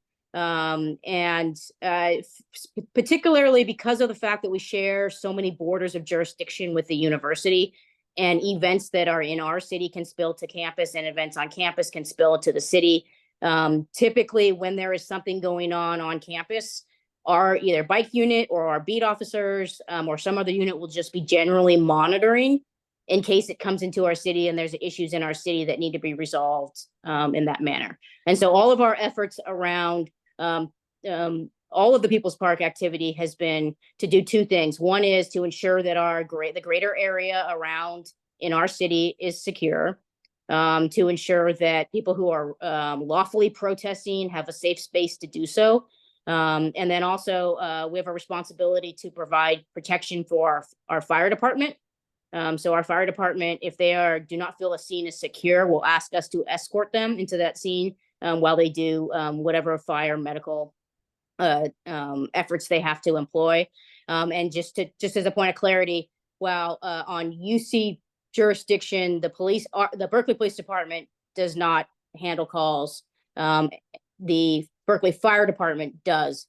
Particularly because of the fact that we share so many borders of jurisdiction with the university, and events that are in our city can spill to campus and events on campus can spill to the city. Typically when there is something going on campus, our either bike unit or our beat officers or some other unit will just be generally monitoring in case it comes into our city and there's issues in our city that need to be resolved in that manner. And so all of our efforts around all of the People's Park activity has been to do 2 things. One is to ensure that the greater area around in our city is secure, to ensure that people who are lawfully protesting have a safe space to do so. And then also we have a responsibility to provide protection for our fire department. So our fire department, if they do not feel a scene is secure, will ask us to escort them into that scene while they do whatever fire medical efforts they have to employ. And just as a point of clarity, while on UC jurisdiction, the Berkeley Police Department does not handle calls. The Berkeley Fire Department does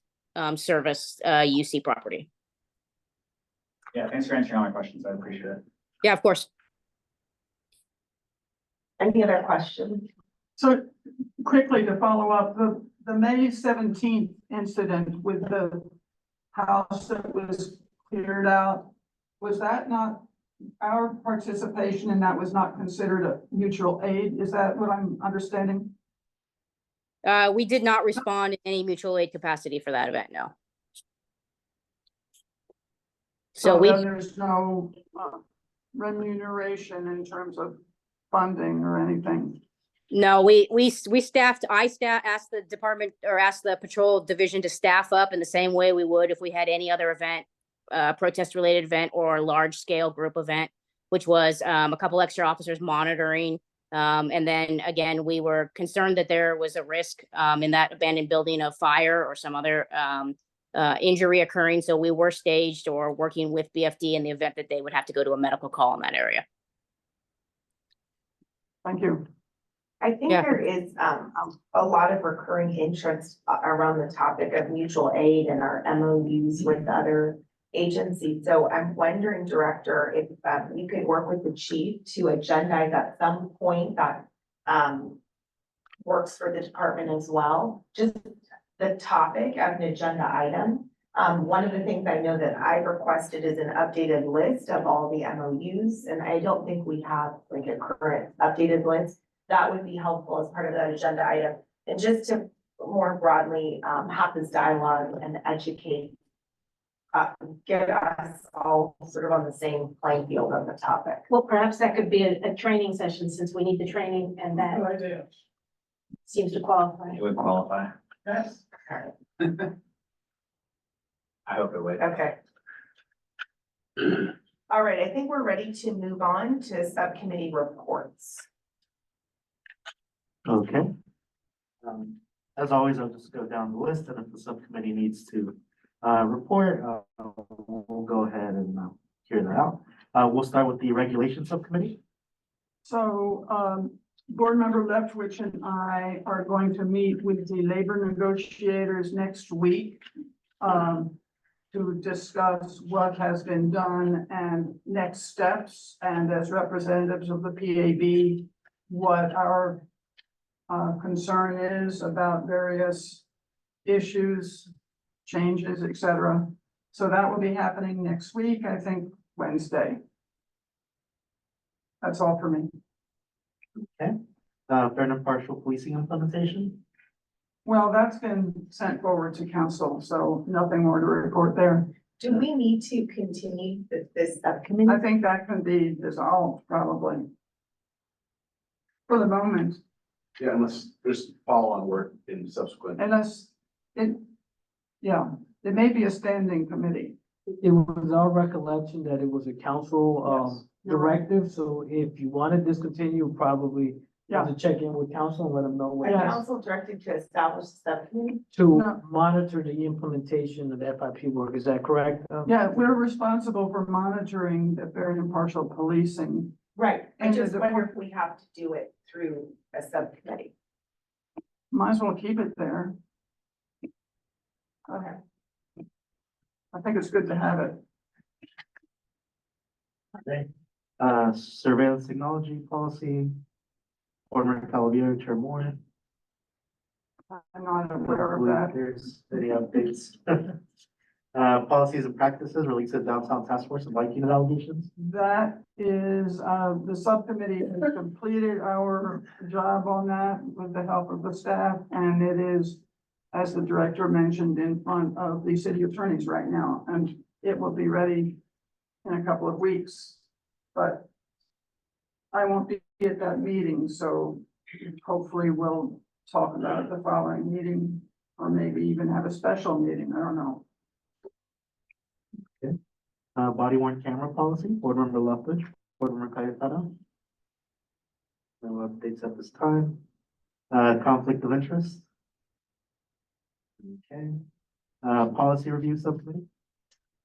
service UC property. Yeah, thanks for answering all my questions. I appreciate it. Yeah, of course. Any other questions? So quickly to follow up, the May 17th incident with the house that was cleared out, was that not our participation and that was not considered a mutual aid? Is that what I'm understanding? We did not respond in any mutual aid capacity for that event, no. So there's no remuneration in terms of funding or anything? No, asked the department or asked the patrol division to staff up in the same way we would if we had any other event, protest related event or a large scale group event, which was a couple extra officers monitoring. And then again, we were concerned that there was a risk in that abandoned building of fire or some other injury occurring. So we were staged or working with BFD in the event that they would have to go to a medical call in that area. Thank you. I think Yeah. there is a lot of recurring interest around the topic of mutual aid and our MOUs with other agencies. So I'm wondering, Director, if you could work with the chief to agendize at some point that works for the department as well. Just the topic as an agenda item. One of the things I know that I've requested is an updated list of all the MOUs, and I don't think we have like a current updated list. That would be helpful as part of that agenda item. And just to more broadly, have this dialogue and educate, get us all sort of on the same playing field on the topic. Well, perhaps that could be a training session since we need the training and that Good idea. seems to qualify. It would qualify. Yes. I hope it would. Okay. All right, I think we're ready to move on to subcommittee reports. Okay. As always, I'll just go down the list, and if the subcommittee needs to report, we'll go ahead and hear that out. We'll start with the regulation subcommittee. So, Board Member Leftwich and I are going to meet with the labor negotiators next week to discuss what has been done and next steps, and as representatives of the PAB, what our concern is about various issues, changes, etc. So that will be happening next week, I think Wednesday. That's all for me. Okay. Fair and impartial policing implementation. Well, that's been sent forward to council, so nothing more to report there. Do we need to continue this subcommittee? I think that can be dissolved probably. For the moment, Yeah, unless there's follow-on work in subsequent. unless it, yeah, it may be a standing committee. It was our recollection that it was a council, Yes, you're right. directive, so if you want to discontinue, probably Yeah. have to check in with council and let them know The what, Yes. council directed to establish a subcommittee? to No. monitor the implementation of FIP work, is that correct? Yeah, we're responsible for monitoring the fair and impartial policing. Right, I And just the wonder if we have to do it through a subcommittee. Might as well keep it there. Okay. I think it's good to have it. Okay. Surveillance technology policy. Board Member Calavera, Chair Moore. I'm not aware of that. There's any updates. Policies and practices released to downtown task force and like unit allegations. That is, the subcommittee has completed our job on that with the help of the staff, and it is, as the director mentioned, in front of the city attorneys right now, and it will be ready in a couple of weeks. But I won't be at that meeting, so hopefully we'll talk about it the following meeting, or maybe even have a special meeting, I don't know. Body worn camera policy, Board Member Leftwich, Board Member Cayetano. No updates at this time. Conflict of interest. Okay. Policy review subcommittee.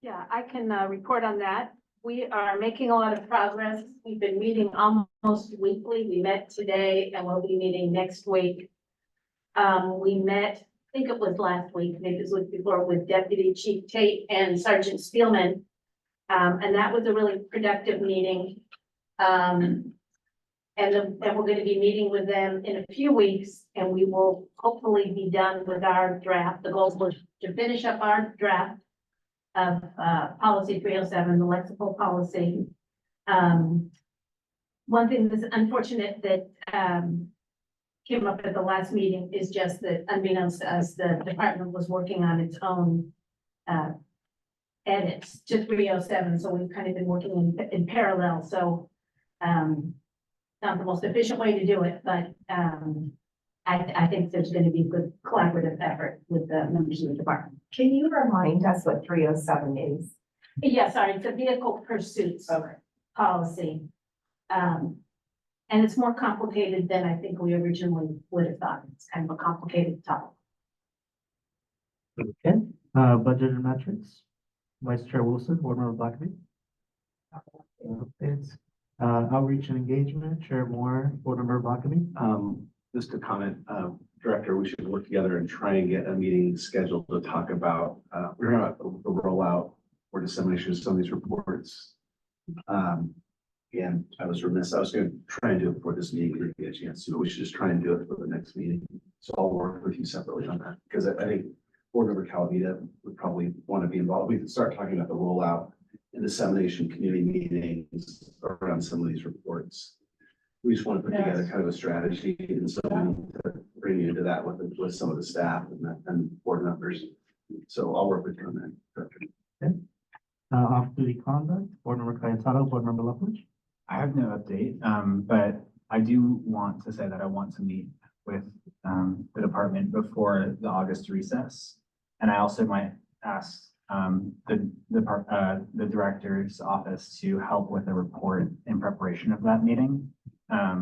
Yeah, I can report on that. We are making a lot of progress. We've been meeting almost weekly. We met today and we'll be meeting next week. We met, I think it was last week, maybe it was the week before, with Deputy Chief Tate and Sergeant Spielman. And that was a really productive meeting. And then we're going to be meeting with them in a few weeks, and we will hopefully be done with our draft. The goal was to finish up our draft of policy 307, the lexical policy. One thing that's unfortunate that came up at the last meeting is just that unbeknownst to us, the department was working on its own edits to 307, so we've kind of been working in parallel, so not the most efficient way to do it, but I think there's going to be good collaborative effort with the members of the department. Can you remind us what 307 is? Yeah, sorry, it's a vehicle pursuits policy. And it's more complicated than I think we originally would have thought. It's kind of a complicated topic. Okay, budget and metrics. Vice Chair Wilson, Board Member Blackerby. Updates. Outreach and engagement, Chair Moore, Board Member Blackerby. Just a comment, Director, we should work together and try and get a meeting scheduled to talk about, we're talking about the rollout or dissemination of some of these reports. And I was remiss, I was going to try and do it before this meeting, we didn't get a chance to, but we should just try and do it for the next meeting. So I'll work with you separately on that, because I think Board Member Calavita would probably want to be involved. We could start talking about the rollout and dissemination community meetings around some of these reports. We just want to put together kind of a strategy, and so we need to bring you into that with some of the staff and board members. So I'll work with you on that. Director. Okay. Off-duty conduct, Board Member Cayetano, Board Member Lethbridge. I have no update, but I do want to say that I want to meet with the department before the August recess. And I also might ask the director's office to help with a report in preparation of that meeting.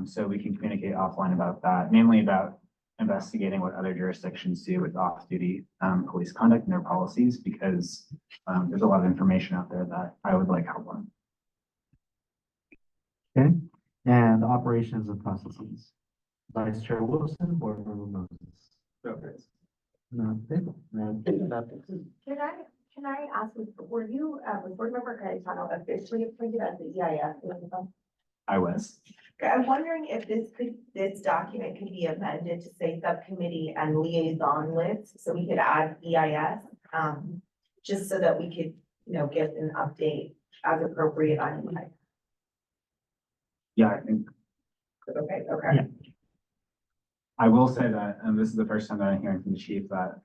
So we can communicate offline about that, mainly about investigating what other jurisdictions do with off-duty police conduct and their policies, because there's a lot of information out there that I would like help on. Okay, and operations and processes. Vice Chair Wilson, Board Member Moses. Okay. Nothing. Can I ask, were you, was Board Member Cayetano officially appointed as the EIS? I was. I'm wondering if this document could be amended to say subcommittee and liaison list, so we could add EIS, just so that we could, get an update as appropriate on EIS. Yeah, I think Okay, Yeah. I will say that, and this is the first time that I'm hearing from the chief, that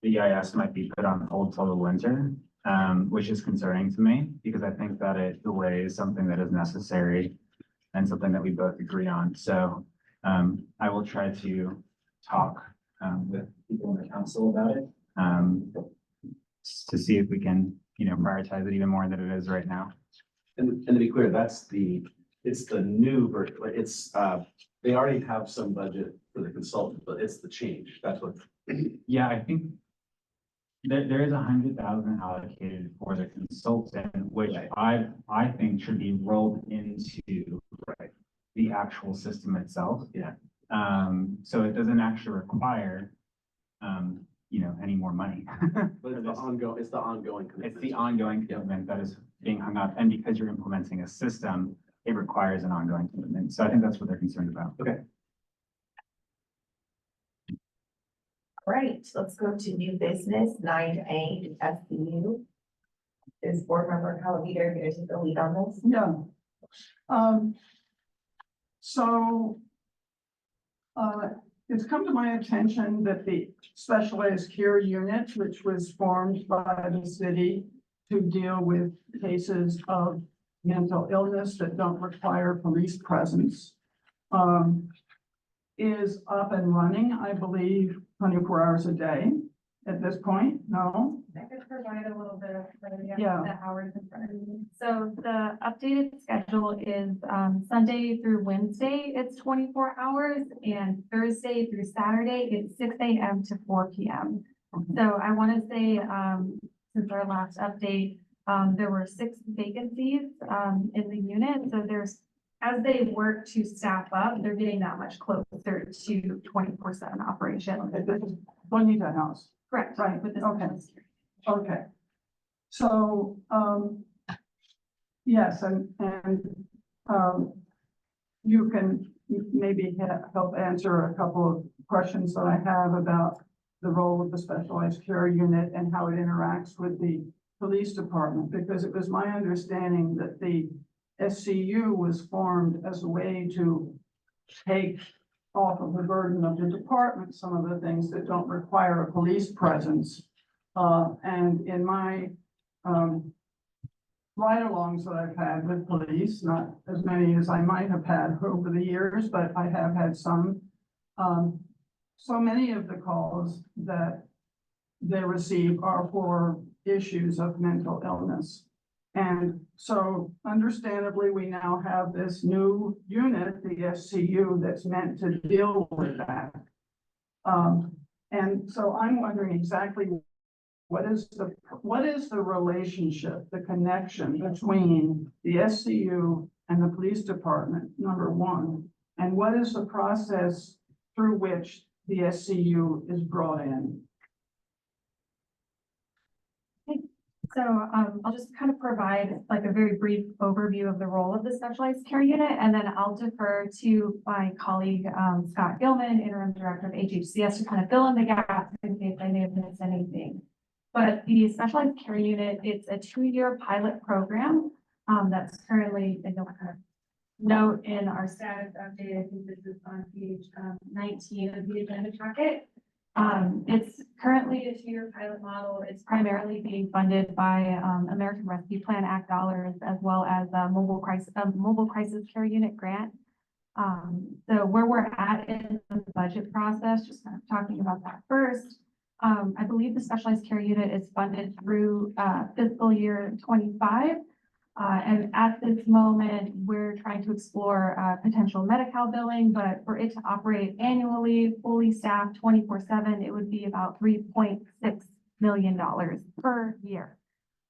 the EIS might be put on hold till the winter, which is concerning to me, because I think that it delays something that is necessary and something that we both agree on. So I will try to talk with people in the council about it, to see if we can, prioritize it even more than it is right now. And to be clear, it's the new version, it's, they already have some budget for the consultant, but it's the change, that's what. Yeah, I think there is 100,000 allocated for the consultant, which Right. I think should be rolled into the actual system itself. Yeah. So it doesn't actually require, any more money. But it's the ongoing It's commitment. the ongoing commitment that is being hung up, and because you're implementing a system, it requires an ongoing commitment. So I think that's what they're concerned about. Okay. Right, let's go to new business, 9A, SBU. Is Board Member Calavita going to take the lead on this? Yeah. So it's come to my attention that the specialized care unit, which was formed by the city to deal with cases of mental illness that don't require police presence, is up and running, I believe, 24 hours a day at this point. No? I could provide a little bit of, Yeah. the hours in front of me. So the updated schedule is, Sunday through Wednesday, it's 24 hours, and Thursday through Saturday, it's 6 a.m. to 4 p.m. So I want to say, since our last update, there were 6 vacancies, in the unit. So as they work to staff up, they're getting that much closer to 24/7 operation. Okay, this is Bonita House. Correct. Right, With this. okay. Okay. So, yes, and, you can maybe help answer a couple of questions that I have about the role of the specialized care unit and how it interacts with the police department, because it was my understanding that the SCU was formed as a way to take off of the burden of the department some of the things that don't require a police presence. And in my ride-alongs that I've had with police, not as many as I might have had over the years, but I have had some. So many of the calls that they receive are for issues of mental illness. And so understandably, we now have this new unit, the SCU, that's meant to deal with that. And so I'm wondering exactly what is the relationship, the connection between the SCU and the police department, number one? And what is the process through which the SCU is brought in? So I'll just kind of provide like a very brief overview of the role of the specialized care unit, and then I'll defer to my colleague, Scott Gilman, interim director of HHCS, to kind of fill in the gaps in case I may have missed anything. But the specialized care unit, it's a 2-year pilot program that's currently, I don't kind of note in our status update, I think this is on page 19 of the agenda packet. It's currently a 2-year pilot model. It's primarily being funded by American Rescue Plan Act dollars, as well as mobile crisis care unit grant. So where we're at in the budget process, just kind of talking about that first. I believe the specialized care unit is funded through fiscal year 25. And at this moment, we're trying to explore potential Medi-Cal billing, but for it to operate annually, fully staffed 24/7, it would be about $3.6 million per year.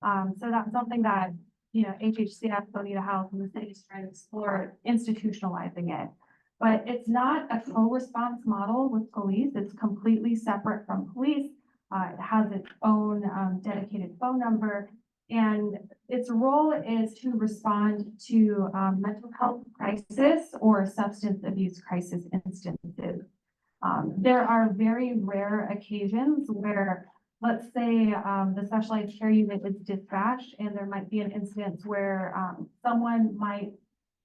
So that's something that, you know, HHCF, Bonita House, and the city is trying to explore institutionalizing it. But it's not a co-response model with police. It's completely separate from police. It has its own dedicated phone number. And its role is to respond to mental health crisis or substance abuse crisis instances. There are very rare occasions where, let's say, the specialized care unit is dispatched and there might be an instance where someone might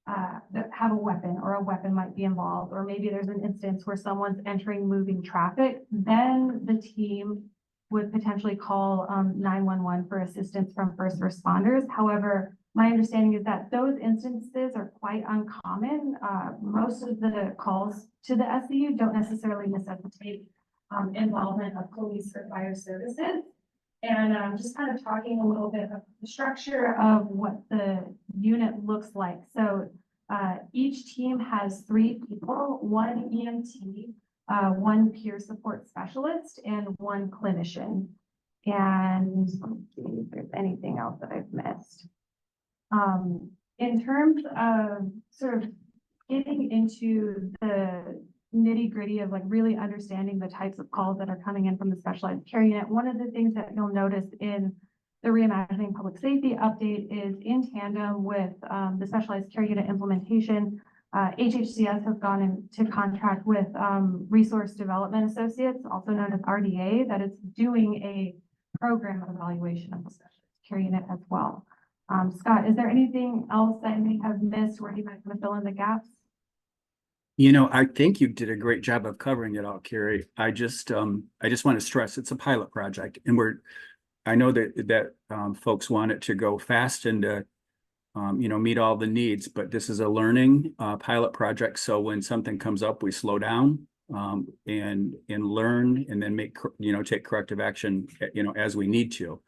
have a weapon, or a weapon might be involved, or maybe there's an instance where someone's entering moving traffic. Then the team would potentially call 911 for assistance from first responders. However, my understanding is that those instances are quite uncommon. Most of the calls to the SCU don't necessarily necessitate involvement of police or fire services. And just kind of talking a little bit about the structure of what the unit looks like. So each team has 3 people, 1 EMT, 1 peer support specialist, and 1 clinician. And let's see if there's anything else that I've missed. In terms of sort of getting into the nitty-gritty of like really understanding the types of calls that are coming in from the specialized care unit, one of the things that you'll notice in the Reimagining Public Safety update is in tandem with the specialized care unit implementation. HHCS has gone into contract with Resource Development Associates, also known as RDA, that is doing a program of evaluation of the specialized care unit as well. Scott, is there anything else that I may have missed where you might want to fill in the gaps? You know, I think you did a great job of covering it all, Carrie. I just want to stress it's a pilot project, and I know that folks want it to go fast and to you know, meet all the needs, but this is a learning pilot project. So when something comes up, we slow down and learn, and then take corrective action, you know, as we need to.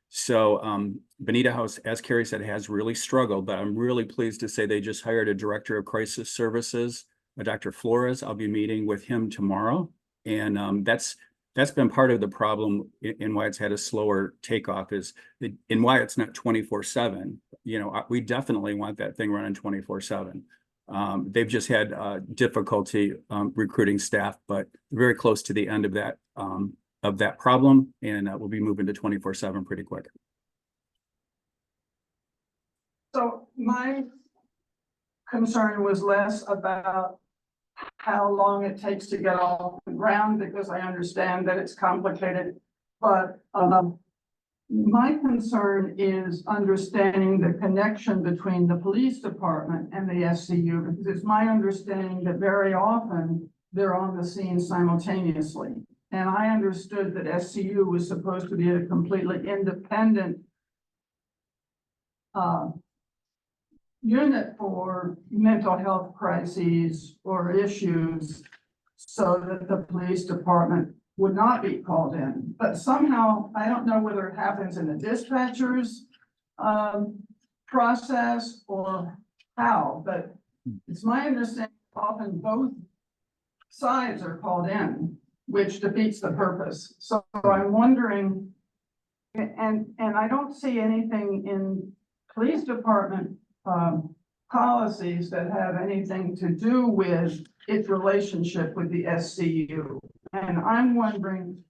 So Bonita House, as Carrie said, has really struggled, but I'm really pleased to say they just hired a director of crisis services, Dr. Flores. I'll be meeting with him tomorrow, and that's been part of the problem in why it's had a slower takeoff, in why it's not 24/7. You know, we definitely want that thing running 24/7. They've just had difficulty recruiting staff, but very close to the end of that problem, and we'll be moving to 24/7 pretty quick. So my concern was less about how long it takes to get off the ground, because I understand that it's complicated. But my concern is understanding the connection between the police department and the SCU, because it's my understanding that very often they're on the scene simultaneously. And I understood that SCU was supposed to be a completely independent unit for mental health crises or issues, so that the police department would not be called in. But somehow, I don't know whether it happens in the dispatcher's process or how, but it's my understanding often both sides are called in, which defeats the purpose. So I'm wondering And I don't see anything in police department, policies that have anything to do with its relationship with the SCU. And I'm wondering,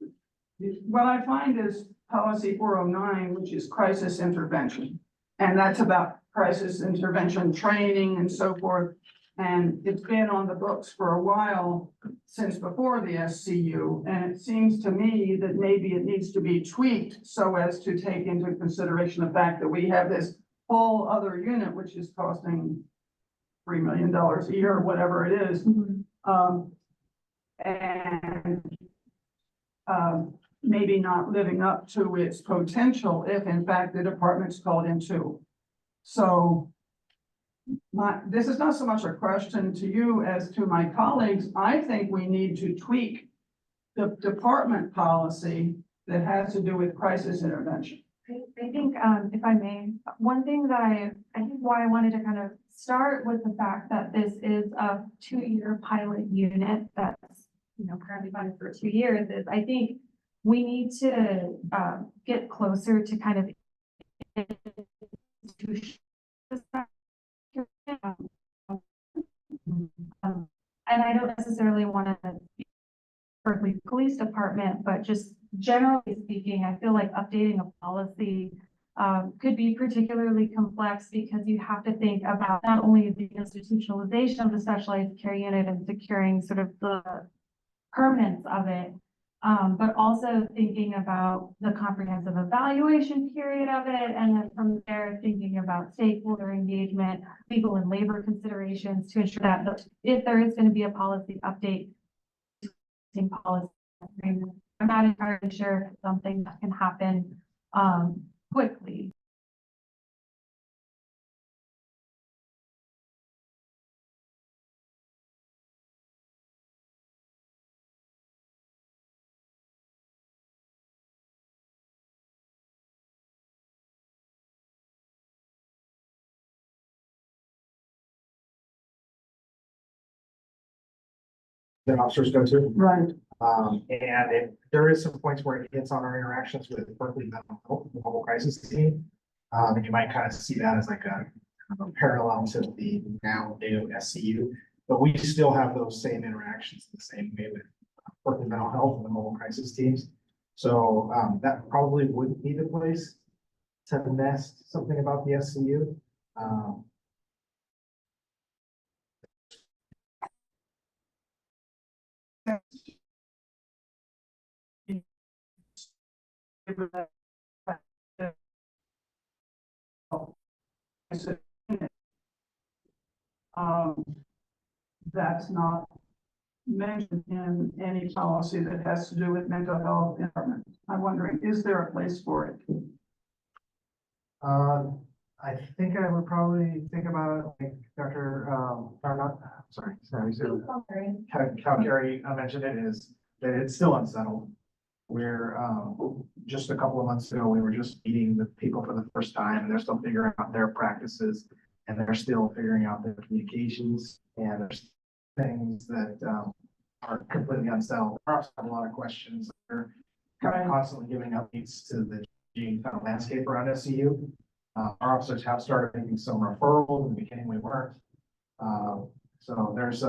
what I find is policy 409, which is crisis intervention. And that's about crisis intervention training and so forth. And it's been on the books for a while, since before the SCU. And it seems to me that maybe it needs to be tweaked so as to take into consideration the fact that we have this whole other unit, which is costing $3 million a year, or whatever it is. And maybe not living up to its potential if in fact the department's called into. So this is not so much a question to you as to my colleagues. I think we need to tweak the department policy that has to do with crisis intervention. I think, if I may, one thing that I think why I wanted to kind of start with the fact that this is a 2-year pilot unit that's, currently funded for 2 years is I think we need to, get closer to kind of and I don't necessarily want to Berkeley Police Department, but just generally speaking, I feel like updating a policy could be particularly complex because you have to think about not only the institutionalization of the specialized care unit and securing sort of the permanence of it, but also thinking about the comprehensive evaluation period of it, and then from there, thinking about stakeholder engagement, legal and labor considerations to ensure that if there is going to be a policy update, policy, I'm not entirely sure if it's something that can happen quickly. That officers go to. Right. There is some points where it hits on our interactions with Berkeley Mental Health, the mobile crisis team. And you might kind of see that as like a parallel to the now new SCU, but we still have those same interactions the same way with Berkeley Mental Health and the mobile crisis teams. So that probably wouldn't be the place to nest something about the SCU. That's not mentioned in any policy that has to do with mental health environment. I'm wondering, is there a place for it? I think I would probably think about it like Dr. or not, sorry, Calgary mentioned it, is that it's still unsettled. We're just a couple of months ago, we were just meeting with people for the first time, and they're still figuring out their practices, and they're still figuring out their communications, and there's things that are completely unsettled. There are also a lot of questions. They're kind of constantly giving updates to the changing kind of landscape around SCU. Our officers have started making some referrals. In the beginning, we weren't. So there's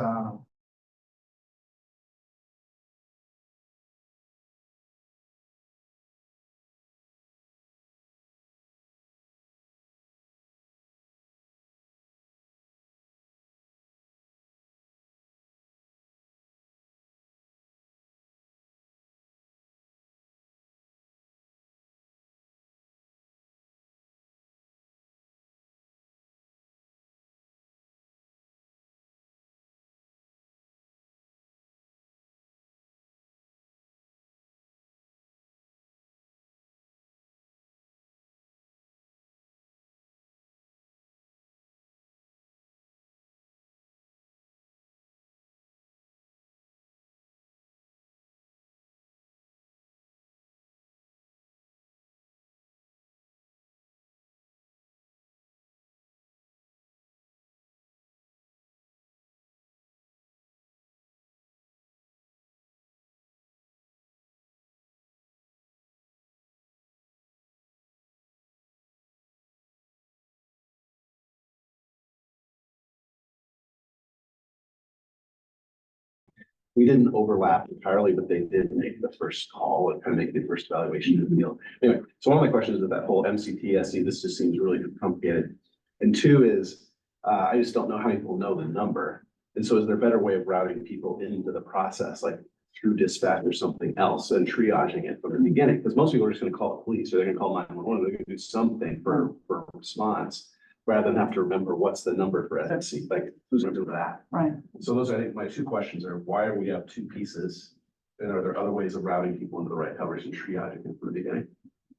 we didn't overlap entirely, but they did make the first call and kind of make the first evaluation of the deal. Anyway, so one of my questions with that whole MCTSE, this just seems really complicated. And two is, I just don't know how many people know the number. And so is there a better way of routing people into the process, like through dispatch or something else and triaging it from the beginning? Because most people are just gonna call the police or they're gonna call 911, they're gonna do something for response rather than have to remember what's the number for SMC, like who's gonna do that? Right. So those are, I think, my two questions are, why are we have two pieces? And are there other ways of routing people into the right coverage and triaging it from the beginning?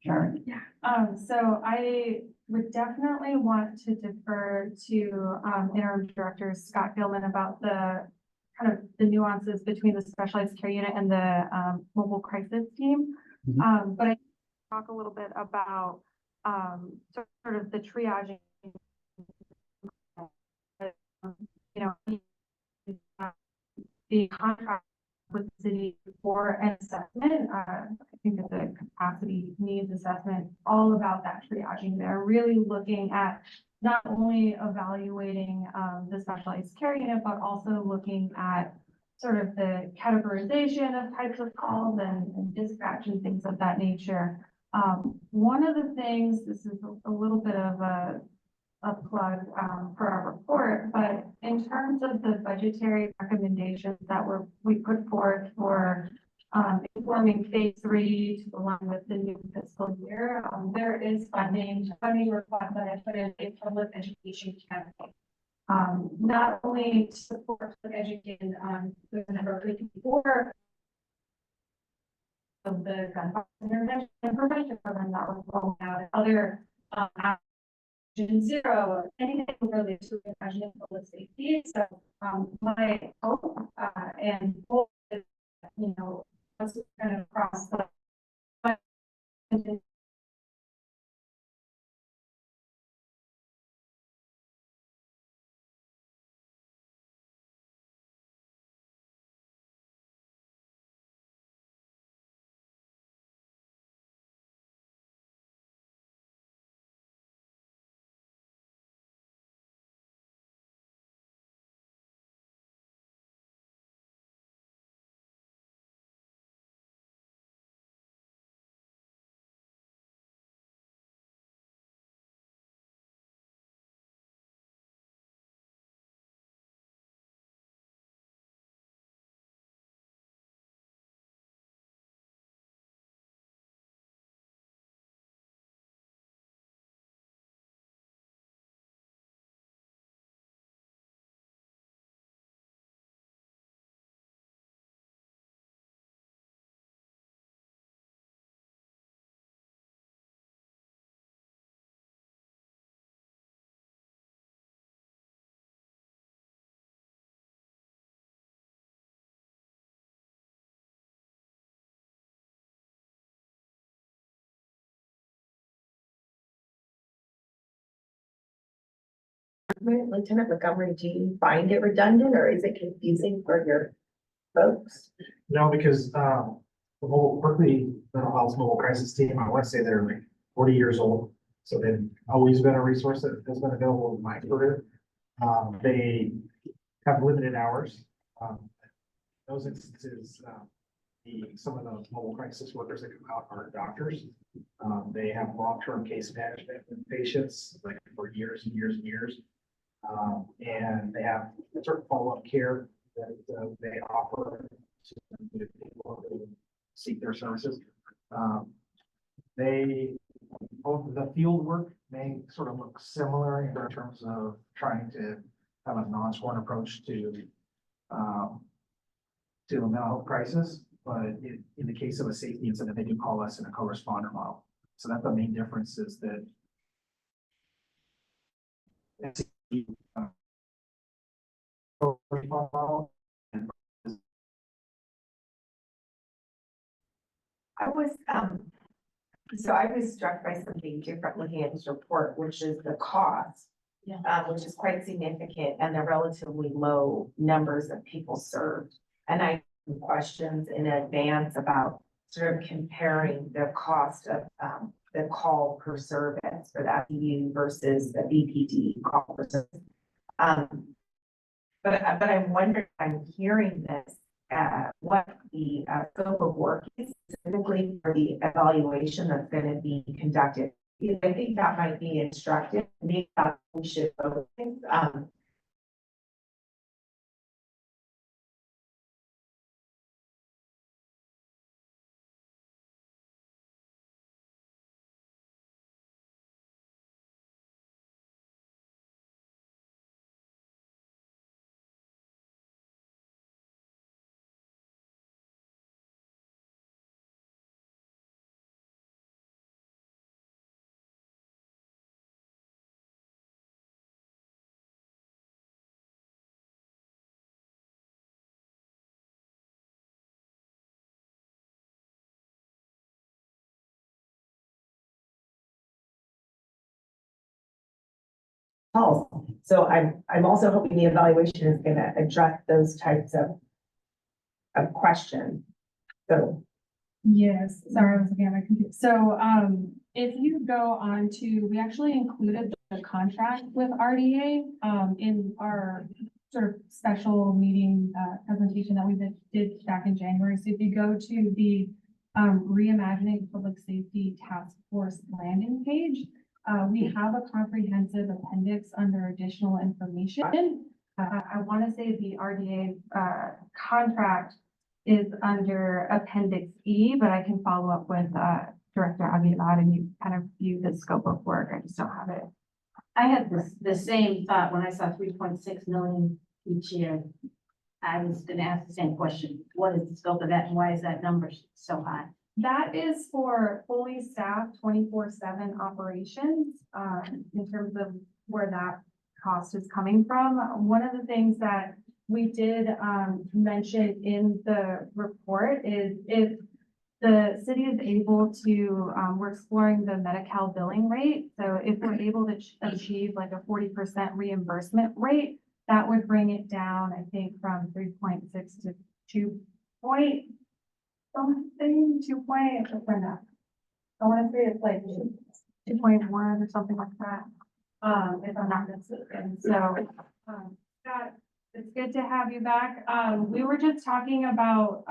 Sure. So I would definitely want to defer to, interim director Scott Gilman about the kind of the nuances between the specialized care unit and the, mobile crisis team. But I talk a little bit about, sort of the triaging. You know, the contract with the city for an assessment. I think it's a capacity needs assessment, all about that triaging there, really looking at not only evaluating the specialized care unit, but also looking at sort of the categorization of types of calls and dispatch and things of that nature. One of the things, this is a little bit of a plug for our report, but in terms of the budgetary recommendations that we put forth for informing phase 3 to align with the new fiscal year, there is funding request that I put in a public education campaign. Not only to support public education the Berkeley before of the gun violence intervention and prevention program that we're rolling out, other zero, anything related to prevention public safety. So my hope and goal is, you know, us to kind of cross the Lieutenant Montgomery, do you find it redundant or is it confusing for your folks? No, because, the whole Berkeley Mental Health Mobile Crisis Team, I want to say they're like 40 years old. So they've always been a resource that has been available in my career. They have limited hours. Those instances, some of the mobile crisis workers that come out are doctors. They have long-term case management with patients, like for years and years and years. And they have certain follow-up care that they offer to people who seek their services. Both the field work may sort of look similar in terms of trying to have a non-sworn approach to a mental health crisis, but in the case of a safety incident, they do call us in a co-responder model. So that's the main difference is that I was struck by something different looking at this report, which is the cost. Which is quite significant and the relatively low numbers of people served. And I have questions in advance about sort of comparing the cost of the call per service for the FEU versus the BPD call per service. But I'm wondering, I'm hearing this what the scope of work is specifically for the evaluation that's going to be conducted. I think that might be instructive. Maybe that we should focus. So I'm also hoping the evaluation is going to address those types of questions. So Yes, sorry, I was looking at my computer. So, if you go on to, we actually included the contract with RDA, in our sort of special meeting, presentation that we did back in January. So if you go to the, Reimagining Public Safety Task Force landing page, we have a comprehensive appendix under additional information. I want to say the RDA, contract is under Appendix E, but I can follow up with Director Aguilar and you kind of view the scope of work. I just don't have it. I had the same thought when I saw 3.6 million each year. I was gonna ask the same question. What is the scope of that and why is that number so high? That is for fully staffed 24/7 operations, in terms of where that cost is coming from. One of the things that we did mention in the report is if the city is able to, we're exploring the Medi-Cal billing rate. So if we're able to achieve like a 40% reimbursement rate, that would bring it down, I think, from 3.6 to 2 point something, 2 point, I want to say it's like 2.1 or something like that. If I'm not mistaken. So, Scott, it's good to have you back. We were just talking about,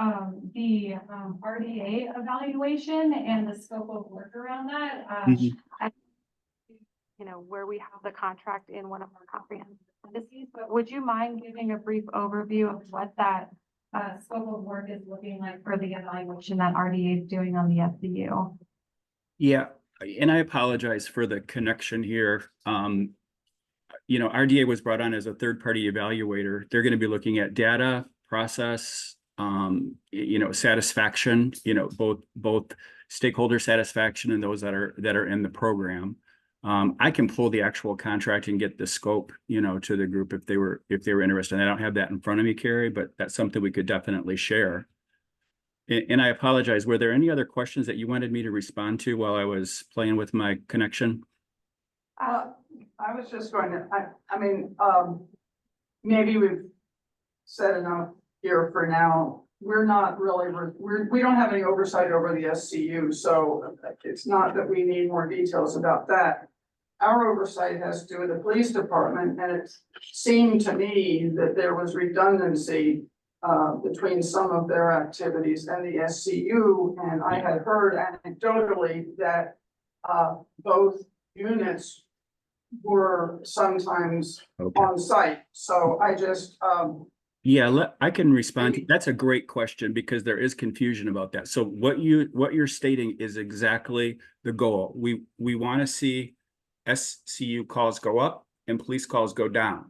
the, RDA evaluation and the scope of work around that. You know, where we have the contract in one of our comprehensive appendices, but would you mind giving a brief overview of what that, scope of work is looking like for the evaluation that RDA is doing on the SCU? Yeah, and I apologize for the connection here. RDA was brought on as a third-party evaluator. They're going to be looking at data, process, satisfaction, both stakeholder satisfaction and those that are in the program. I can pull the actual contract and get the scope, to the group if they were interested. And I don't have that in front of me, Carrie, but that's something we could definitely share. And I apologize. Were there any other questions that you wanted me to respond to while I was playing with my connection? I was just going to, maybe we've said enough here for now. We're not really, we don't have any oversight over the SCU, so it's not that we need more details about that. Our oversight has to do with the police department, and it seemed to me that there was redundancy between some of their activities and the SCU, and I had heard anecdotally that both units were sometimes on site. So I just I can respond. That's a great question because there is confusion about that. So what you're stating is exactly the goal. We want to see SCU calls go up and police calls go down.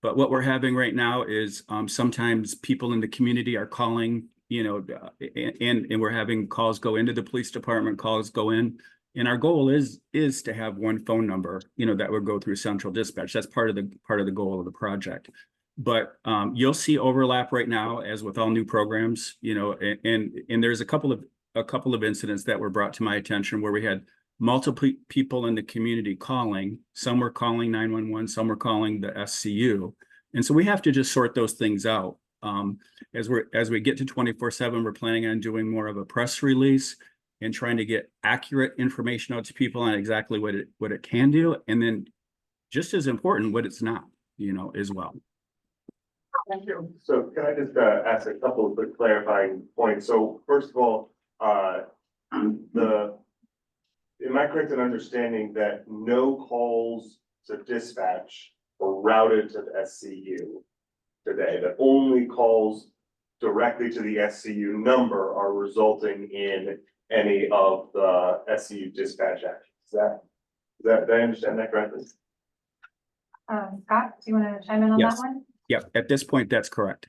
But what we're having right now is sometimes people in the community are calling, and we're having calls go into the police department, calls go in. And our goal is to have one phone number, that would go through central dispatch. That's part of the goal of the project. But you'll see overlap right now, as with all new programs, and there's a couple of incidents that were brought to my attention where we had multiple people in the community calling. Some were calling 911, some were calling the SCU. And so we have to just sort those things out. As we get to 24/7, we're planning on doing more of a press release and trying to get accurate information out to people on exactly what it can do. And then just as important, what it's not, as well. Thank you. So can I just ask a couple of quick clarifying points? So first of all, am I correct in understanding that no calls to dispatch were routed to the SCU today? That only calls directly to the SCU number are resulting in any of the SCU dispatch actions? Did I understand that correctly? Scott, do you want to chime in on that Yes. one? Yep, at this point, that's correct.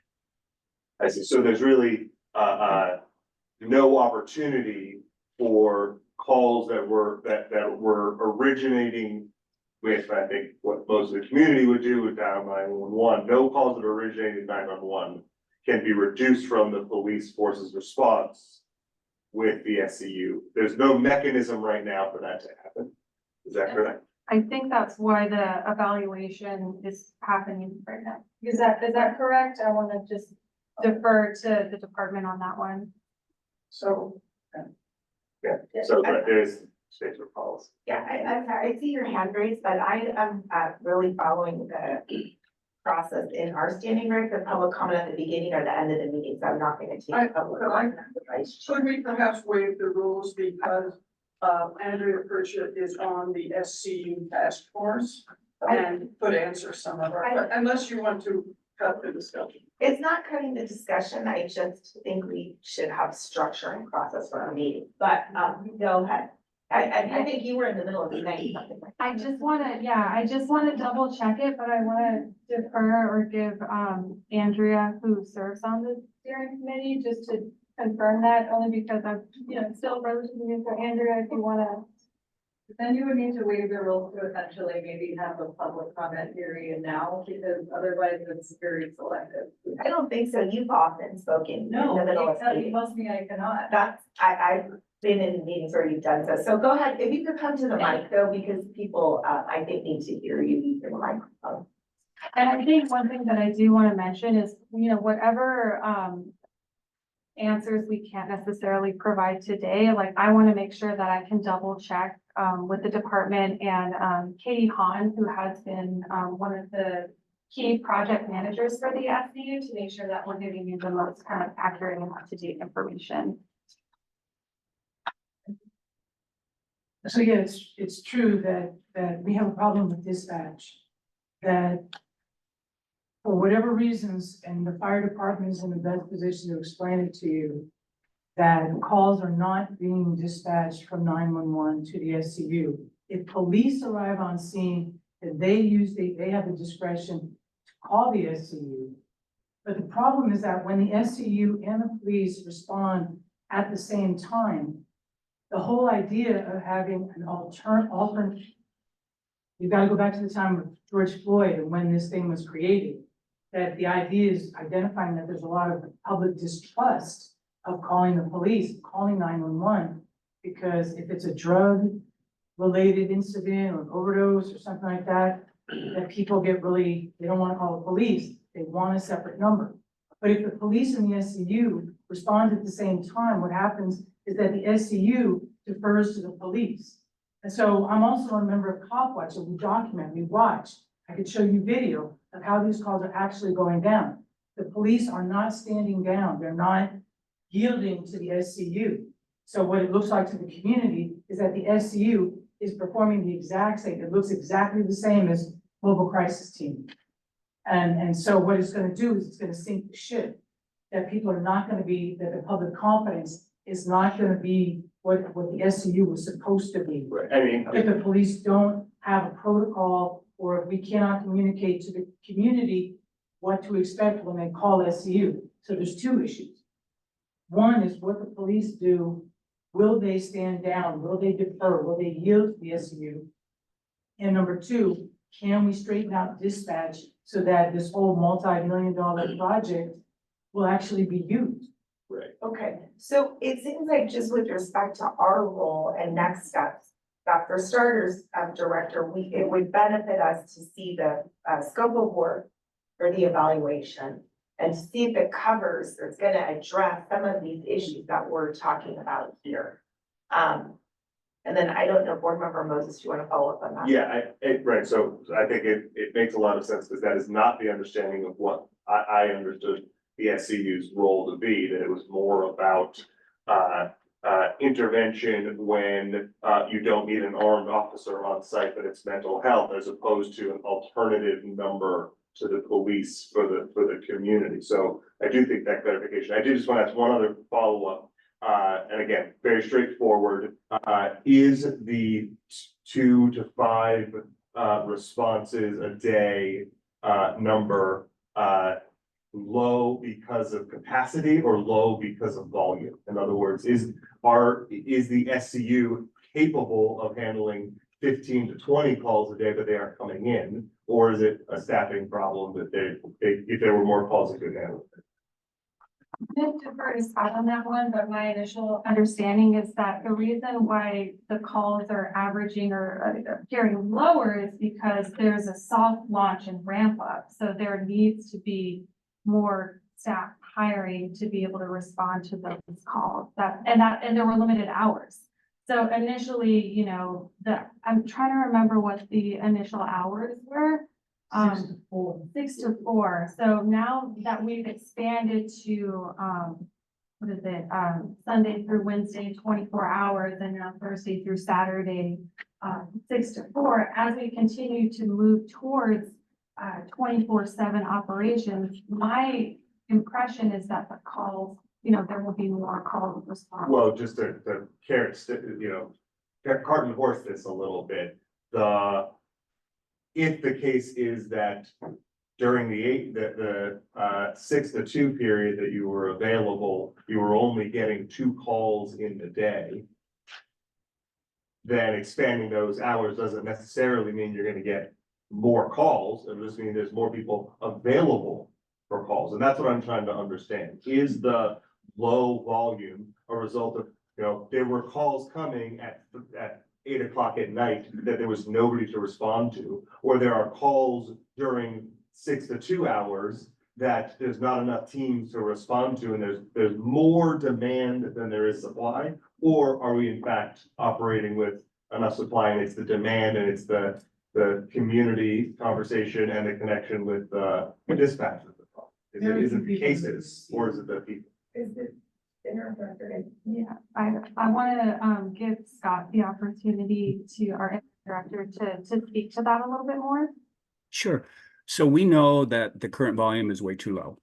I see. So there's really, no opportunity for calls that were originating with, I think, what most of the community would do with dial 911. No calls that originated 911 can be reduced from the police force's response with the SCU. There's no mechanism right now for that to happen. Is that correct? I think that's why the evaluation is happening right now. Is that correct? I want to just defer to the department on that one. So, Yeah, so but there's space for policy. Yeah, I'm sorry, I see your hand raised, but I am really following the process in our standing reg, the public comment at the beginning or the end of the meeting, so I'm not gonna take public comment. should we perhaps waive the rules because Andrea Pritchett is on the SCU task force and could answer some of our, unless you want to cut the discussion. It's not cutting the discussion, I just think we should have structure and process for our meeting, but go ahead. I think you were in the middle of saying something. I just want to double check it, but I want to defer or give Andrea, who serves on the steering committee, just to confirm that, only because I'm, still relatively new. So Andrea, if you want to. Then you would need to waive the rules to essentially maybe have a public comment period now, because otherwise it's very selective. I don't think so, you've often spoken. No, in the middle you of tell meetings. must be I cannot. That's, I've been in meetings where you've done so, so go ahead, if you could come to the mic though, because people, I think need to hear you through the microphone. And I think one thing that I do want to mention is, whatever answers we can't necessarily provide today, like I want to make sure that I can double check with the department and Katie Hahn, who has been one of the key project managers for the SCU, to make sure that we're giving you the most kind of accurate and up-to-date information. So yeah, it's true that we have a problem with dispatch. That for whatever reasons, and the fire department is in the best position to explain it to you, that calls are not being dispatched from 911 to the SCU. If police arrive on scene, that they have the discretion to call the SCU. But the problem is that when the SCU and the police respond at the same time, the whole idea of having an alternate, you've got to go back to the time of George Floyd and when this thing was created, that the idea is identifying that there's a lot of public distrust of calling the police, calling 911, because if it's a drug-related incident or overdose or something like that, that people get really, they don't want to call the police, they want a separate number. But if the police and the SCU respond at the same time, what happens is that the SCU defers to the police. And so I'm also a member of Cop Watch, so we document, we watch. I could show you video of how these calls are actually going down. The police are not standing down, they're not yielding to the SCU. So what it looks like to the community is that the SCU is performing the exact same, it looks exactly the same as mobile crisis team. And so what it's gonna do is it's gonna sink the ship, that people are not gonna be, that the public confidence is not gonna be what the SCU was supposed to be. Right, I mean, If the police don't have a protocol, or if we cannot communicate to the community what to expect when they call SCU. So there's two issues. One is what the police do. Will they stand down? Will they defer? Will they yield to the SCU? And number two, can we straighten out dispatch so that this whole multi-million-dollar project will actually be used? right. Okay, so it seems like just with respect to our role and next steps, that for starters, Director, it would benefit us to see the scope of work for the evaluation and to see if it covers or it's gonna address some of these issues that we're talking about here. And then I don't know, Board Member Moses, do you want to follow up on that? Yeah, right, so I think it makes a lot of sense, because that is not the understanding of what I understood the SCU's role to be, that it was more about, intervention when, you don't need an armed officer on site, but it's mental health, as opposed to an alternative number to the police for the community. So I do think that clarification. I do just want to ask one other follow-up. And again, very straightforward, is the 2 to 5 responses a day number low because of capacity or low because of volume? In other words, is the SCU capable of handling 15 to 20 calls a day, but they aren't coming in? Or is it a staffing problem that if there were more calls, it could handle it? I'm going to defer to Scott on that one, but my initial understanding is that the reason why the calls are averaging or appearing lower is because there's a soft launch and ramp up. So there needs to be more staff hiring to be able to respond to those calls and there were limited hours. So initially, you know, I'm trying to remember what the initial hours were. 6 to 4. 6 to 4. So now that we've expanded to, Sunday through Wednesday, 24 hours, and now Thursday through Saturday, 6 to 4, as we continue to move towards 24/7 operations, my impression is that the calls, you know, there will be more calls response. Well, just to cart and horse this a little bit, if the case is that during the 6 to 2 period that you were available, you were only getting 2 calls in the day, then expanding those hours doesn't necessarily mean you're gonna get more calls. It just means there's more people available for calls. And that's what I'm trying to understand. Is the low volume a result of, there were calls coming at 8 o'clock at night that there was nobody to respond to, or there are calls during 6 to 2 hours that there's not enough teams to respond to, and there's more demand than there is supply? Or are we in fact operating with enough supply and it's the demand and it's the community conversation and the connection with dispatch? Is it the cases or is it the people? Is it interim director? Yeah, I want to give Scott the opportunity to our interim director to speak to that a little bit more. Sure. So we know that the current volume is way too low.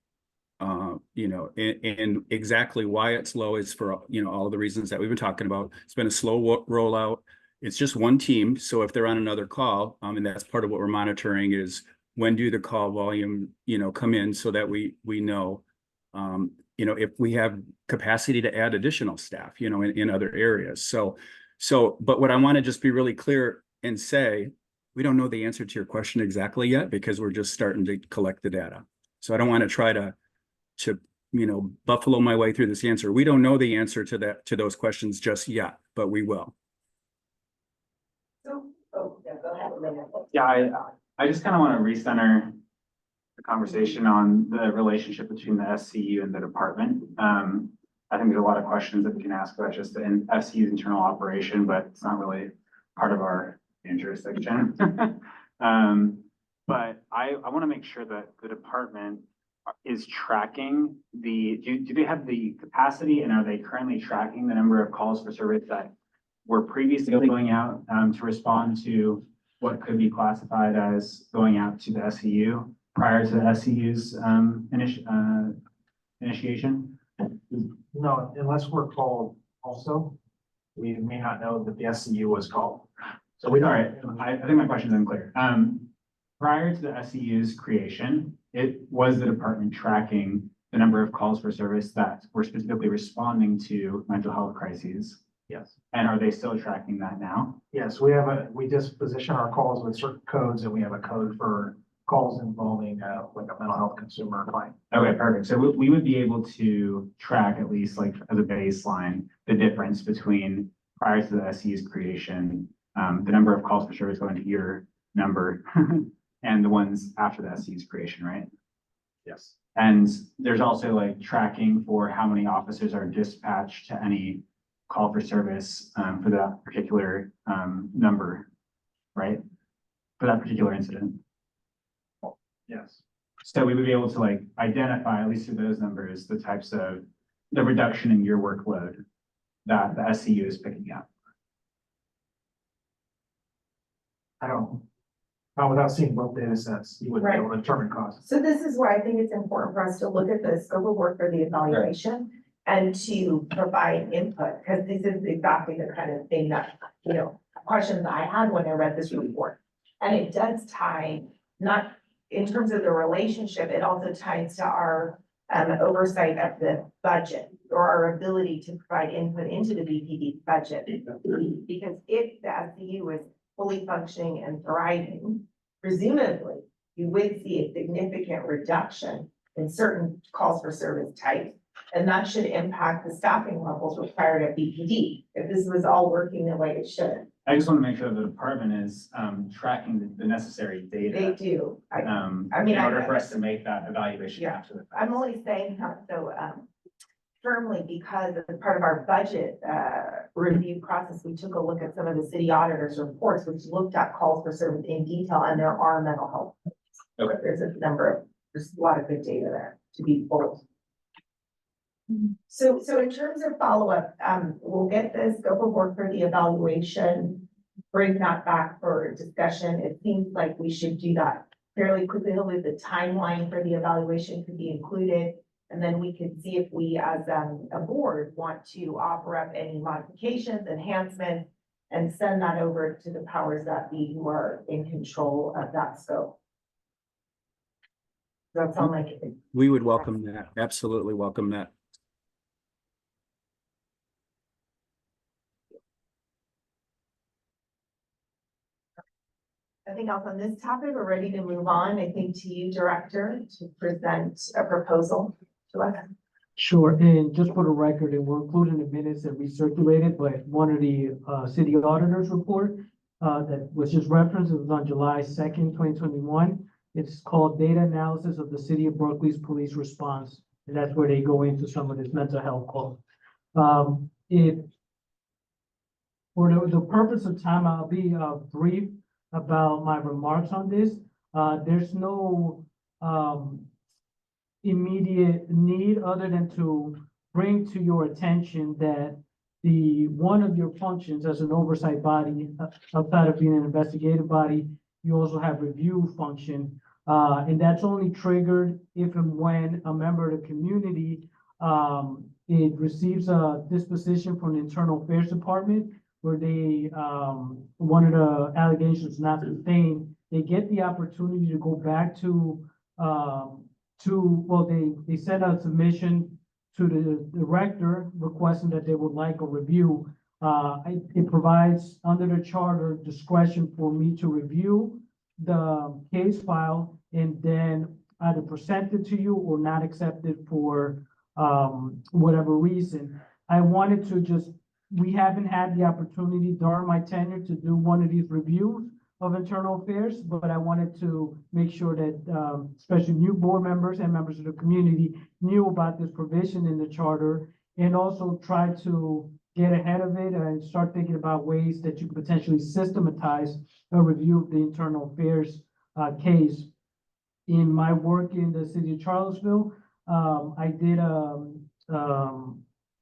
And exactly why it's low is for, all the reasons that we've been talking about. It's been a slow rollout. It's just one team. So if they're on another call, and that's part of what we're monitoring is when do the call volume, come in so that we know, if we have capacity to add additional staff, in other areas. But what I want to just be really clear and say, we don't know the answer to your question exactly yet because we're just starting to collect the data. So I don't want to try to buffalo my way through this answer. We don't know the answer to those questions just yet, but we will. Yeah, I just kind of want to recenter the conversation on the relationship between the SCU and the department. I think there's a lot of questions that we can ask about just the SCU's internal operation, but it's not really part of our jurisdiction. But I want to make sure that the department is tracking do they have the capacity, and are they currently tracking the number of calls for service that were previously going out to respond to what could be classified as going out to the SCU prior to the SCU's initiation? No, unless we're called also, we may not know that the SCU was called. So we don't. All right, I think my question is unclear. Prior to the SCU's creation, it was the department tracking the number of calls for service that were specifically responding to mental health crises. Yes. And are they still tracking that now? Yes, we just position our calls with certain codes, and we have a code for calls involving like a mental health consumer client. Okay, perfect. So we would be able to track, at least like as a baseline, the difference between prior to the SCU's creation, the number of calls for service going to your number and the ones after the SCU's creation, right? Yes. And there's also like tracking for how many officers are dispatched to any call for service for that particular number, right? For that particular incident. Yes. So we would be able to like identify, at least through those numbers, the types of, the reduction in your workload that the SCU is picking up. I don't, not without seeing both data sets, you wouldn't be able to determine costs. So this is why I think it's important for us to look at the scope of work for the evaluation and to provide input, because this is exactly the kind of thing that, you know, questions I had when I read this report. And it does tie, not in terms of the relationship, it also ties to our oversight of the budget or our ability to provide input into the BPD budget. Because if the SCU is fully functioning and thriving, presumably you would see a significant reduction in certain calls for service types. And that should impact the staffing levels required at BPD if this was all working the way it should. I just want to make sure the department is tracking the necessary data. They do. I mean, In order for us to make that evaluation after the fact. I'm only saying that so firmly because as part of our budget review process, we took a look at some of the city auditors' reports, which looked at calls for service in detail, and there are mental health. Okay. There's a lot of good data there to be pulled. So in terms of follow-up, we'll get the scope of work for the evaluation, bring that back for discussion. It seems like we should do that fairly quickly. Hopefully the timeline for the evaluation could be included. And then we could see if we as a board want to offer up any modifications, enhancements, and send that over to the powers that be who are in control of that scope. Does that sound like it? We would welcome that, absolutely welcome that. Nothing else on this topic. We're ready to move on. I think to you, Director, to present a proposal to us. Sure, and just for the record, and we'll include in the minutes that we circulated, but one of the city auditors report that was just referenced, it was on July 2nd, 2021. It's called Data Analysis of the City of Berkeley's Police Response. And that's where they go into some of this mental health call. For the purpose of time, I'll be brief about my remarks on this. There's no immediate need other than to bring to your attention that one of your functions as an oversight body, outside of being an investigative body, you also have review function. And that's only triggered if and when a member of the community it receives a disposition from the Internal Affairs Department where they one of the allegations not sustained, they get the opportunity to go back to they send a submission to the director requesting that they would like a review. It provides under the charter discretion for me to review the case file and then either present it to you or not accept it for whatever reason. I wanted to we haven't had the opportunity during my tenure to do one of these reviews of internal affairs, but I wanted to make sure that especially new board members and members of the community knew about this provision in the charter and also try to get ahead of it and start thinking about ways that you could potentially systematize a review of the internal affairs case. In my work in the city of Charlottesville, I did a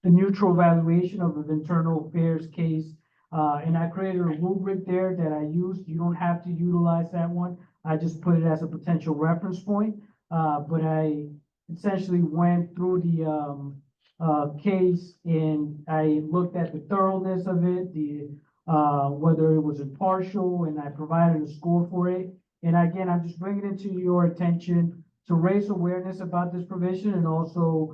neutral evaluation of an internal affairs case. And I created a rubric there that I used. You don't have to utilize that one. I just put it as a potential reference point. But I essentially went through the case and I looked at the thoroughness of it, whether it was impartial, and I provided a score for it. And again, I'm just bringing it to your attention to raise awareness about this provision and also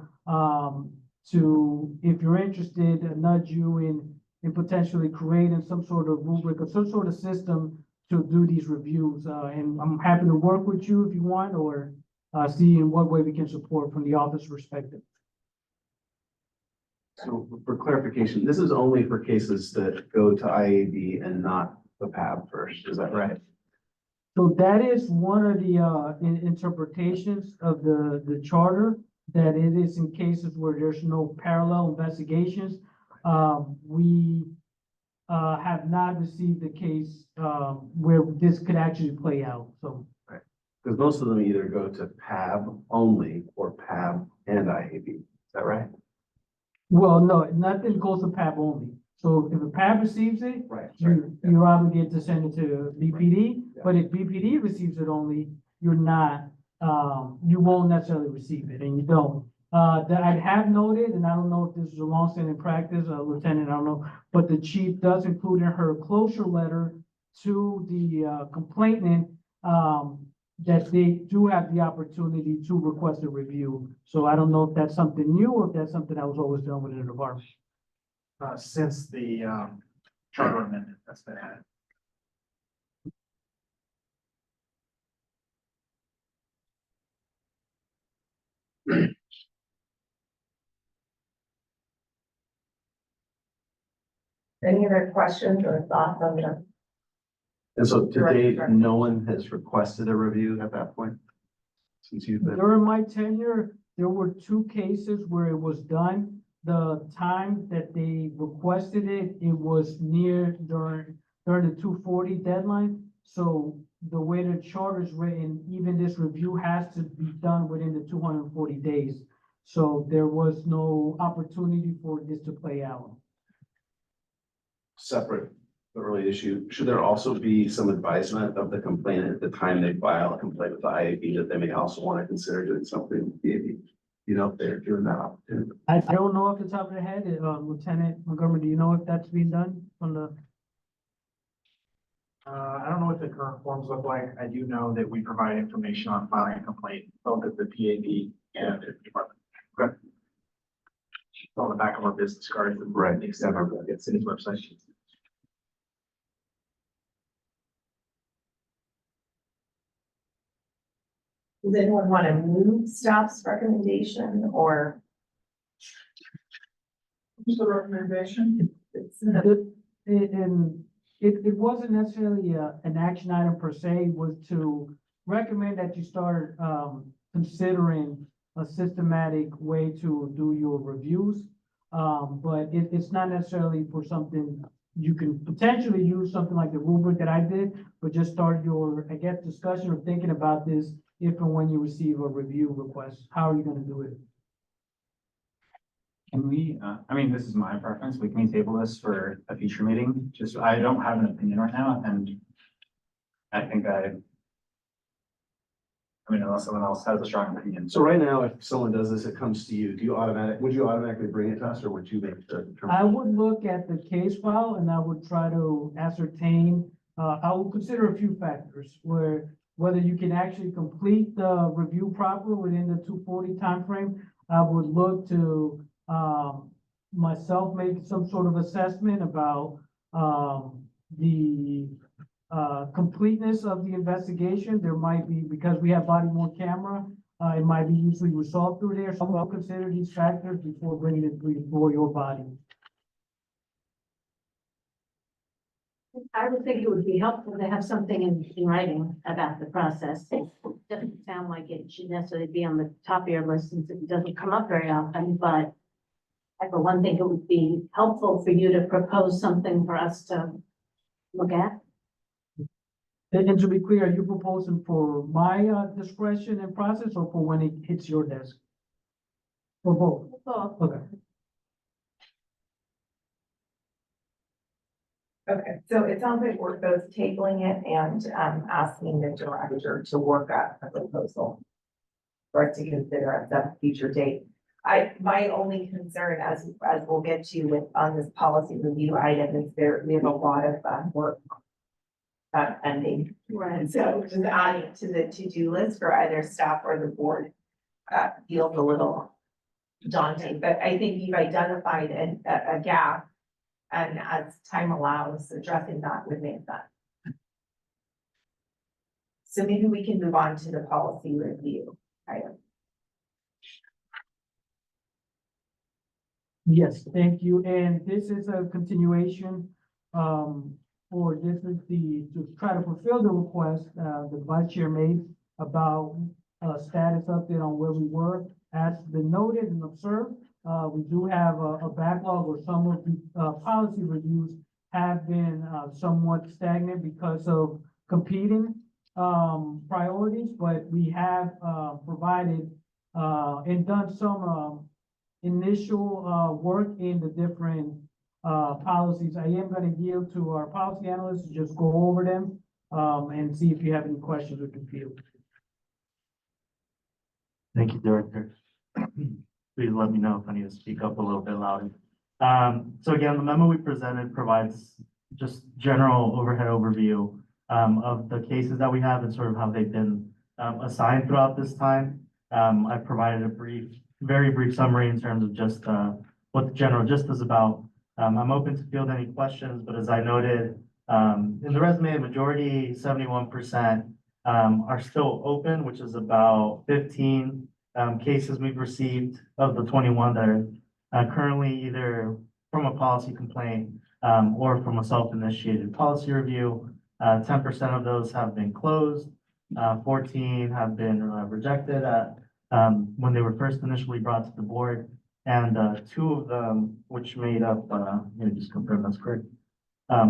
to, if you're interested, nudge you in potentially creating some sort of rubric or some sort of system to do these reviews. And I'm happy to work with you if you want, or see in what way we can support from the office perspective. So for clarification, this is only for cases that go to IAB and not the PAB first, is that right? So that is one of the interpretations of the charter, that it is in cases where there's no parallel investigations. We have not received the case where this could actually play out, so. Because most of them either go to PAB only or PAB and IAB. Is that right? Well, no, nothing goes to PAB only. So if a PAB receives it, Right. you're obligated to send it to BPD, Yeah. but if BPD receives it only, you're not, you won't necessarily receive it, and you don't. That I have noted, and I don't know if this is a longstanding practice, Lieutenant, I don't know, but the chief does include in her closure letter to the complainant, that they do have the opportunity to request a review. So I don't know if that's something new or if that's something that was always done within the department. Since the, charter amendment that's been added. Any other questions or thoughts on the? And so to Direct date, direction. no one has requested a review at that point? Since you've been, During my tenure, there were 2 cases where it was done. The time that they requested it, it was near during the 240 deadline. So the way the charter is written, even this review has to be done within the 240 days. So there was no opportunity for this to play out. separate but related issue, should there also be some advisement of the complainant at the time they file a complaint with the IAB that they may also want to consider doing something with the IAB? You know, if they're given that opportunity. I don't know off the top of the head, Lieutenant Montgomery, do you know if that's being done from the? I don't know what the current forms look like. I do know that we provide information on filing a complaint, both at the PAB and at the department. Okay. On the back of our business card, Right. the extent of the city's website. Does anyone want to move staff's recommendation or? What's the recommendation? It wasn't necessarily an action item per se, it was to recommend that you start, considering a systematic way to do your reviews. But it's not necessarily for something, you can potentially use something like the rubric that I did, but just start your, I guess, discussion or thinking about this if and when you receive a review request. How are you gonna do it? Can we, I mean, this is my preference, we can table this for a future meeting, just, I don't have an opinion right now, and I think I mean, unless someone else has a strong opinion. So right now, if someone does this, it comes to you, would you automatically bring it to us, or would you make the determination? I would look at the case file and I would try to ascertain, I would consider a few factors whether you can actually complete the review proper within the 240 timeframe. I would look to, myself make some sort of assessment about, the completeness of the investigation. There might be, because we have body worn camera, it might be usually resolved through there. So I'll consider these factors before bringing it before your body. I would think it would be helpful to have something in writing about the process. It doesn't sound like it should necessarily be on the top of your list since it doesn't come up very often, but for one thing, it would be helpful for you to propose something for us to look at. And to be clear, are you proposing for my discretion and process or for when it hits your desk? For both? Well, Okay. Okay, so it sounds like we're both tabling it and asking the director to work up a proposal for us to consider at some future date. My only concern, as we'll get to with, on this policy review item, is we have a lot of work pending. right. And so just adding to the to-do list for either staff or the board feels a little daunting, but I think you've identified a gap. And as time allows, addressing that would make sense. So maybe we can move on to the policy review item. Yes, thank you. And this is a continuation, or this is to try to fulfill the request, the vice chair made about status update on where we were. As been noted and observed, we do have a backlog, or some of the policy reviews have been somewhat stagnant because of competing priorities, but we have, provided, and done some, initial, work in the different, policies. I am gonna yield to our policy analysts to just go over them, and see if you have any questions or confusion. Thank you, Director. Please let me know if I need to speak up a little bit louder. So again, the memo we presented provides just general overhead overview of the cases that we have and sort of how they've been assigned throughout this time. I provided a very brief summary in terms of just what the general gist is about. I'm open to field any questions, but as I noted, in the resume, a majority, 71%, are still open, which is about 15 cases we've received of the 21 that are currently either from a policy complaint or from a self-initiated policy review. 10% of those have been closed. 14 have been rejected at when they were first initially brought to the board. And 2 of them, which made up, let me just confirm that's correct.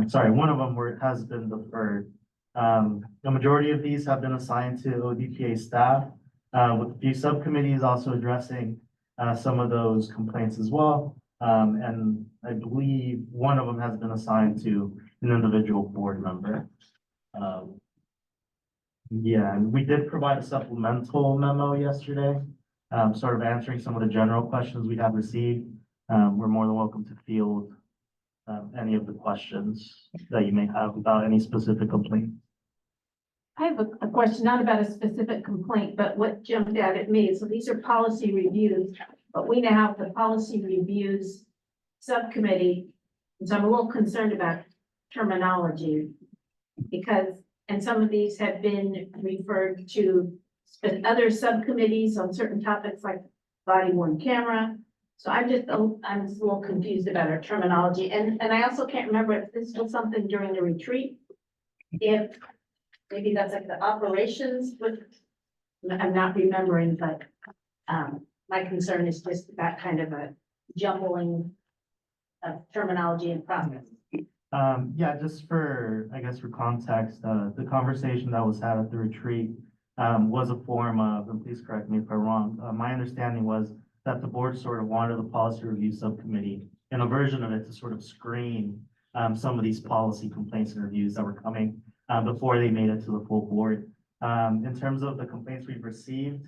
Sorry, 1 of them has been deferred. The majority of these have been assigned to ODPA staff, with a few subcommittees also addressing some of those complaints as well. And I believe 1 of them has been assigned to an individual board member. Yeah, and we did provide a supplemental memo yesterday, sort of answering some of the general questions we have received. We're more than welcome to field any of the questions that you may have about any specific complaint. I have a question, not about a specific complaint, but what jumped out at me. So these are policy reviews, but we now have the policy reviews subcommittee. So I'm a little concerned about terminology because, and some of these have been referred to other subcommittees on certain topics like body worn camera. So I'm just a little confused about our terminology. And I also can't remember if this was something during the retreat. If maybe that's like the operations, but I'm not remembering, but my concern is just that kind of a jumbling of terminology and process. Yeah, just for, I guess, for context, the conversation that was had at the retreat was a form of, and please correct me if I'm wrong, my understanding was that the board sort of wanted the policy review subcommittee and a version of it to sort of screen some of these policy complaints and reviews that were coming before they made it to the full board. In terms of the complaints we've received,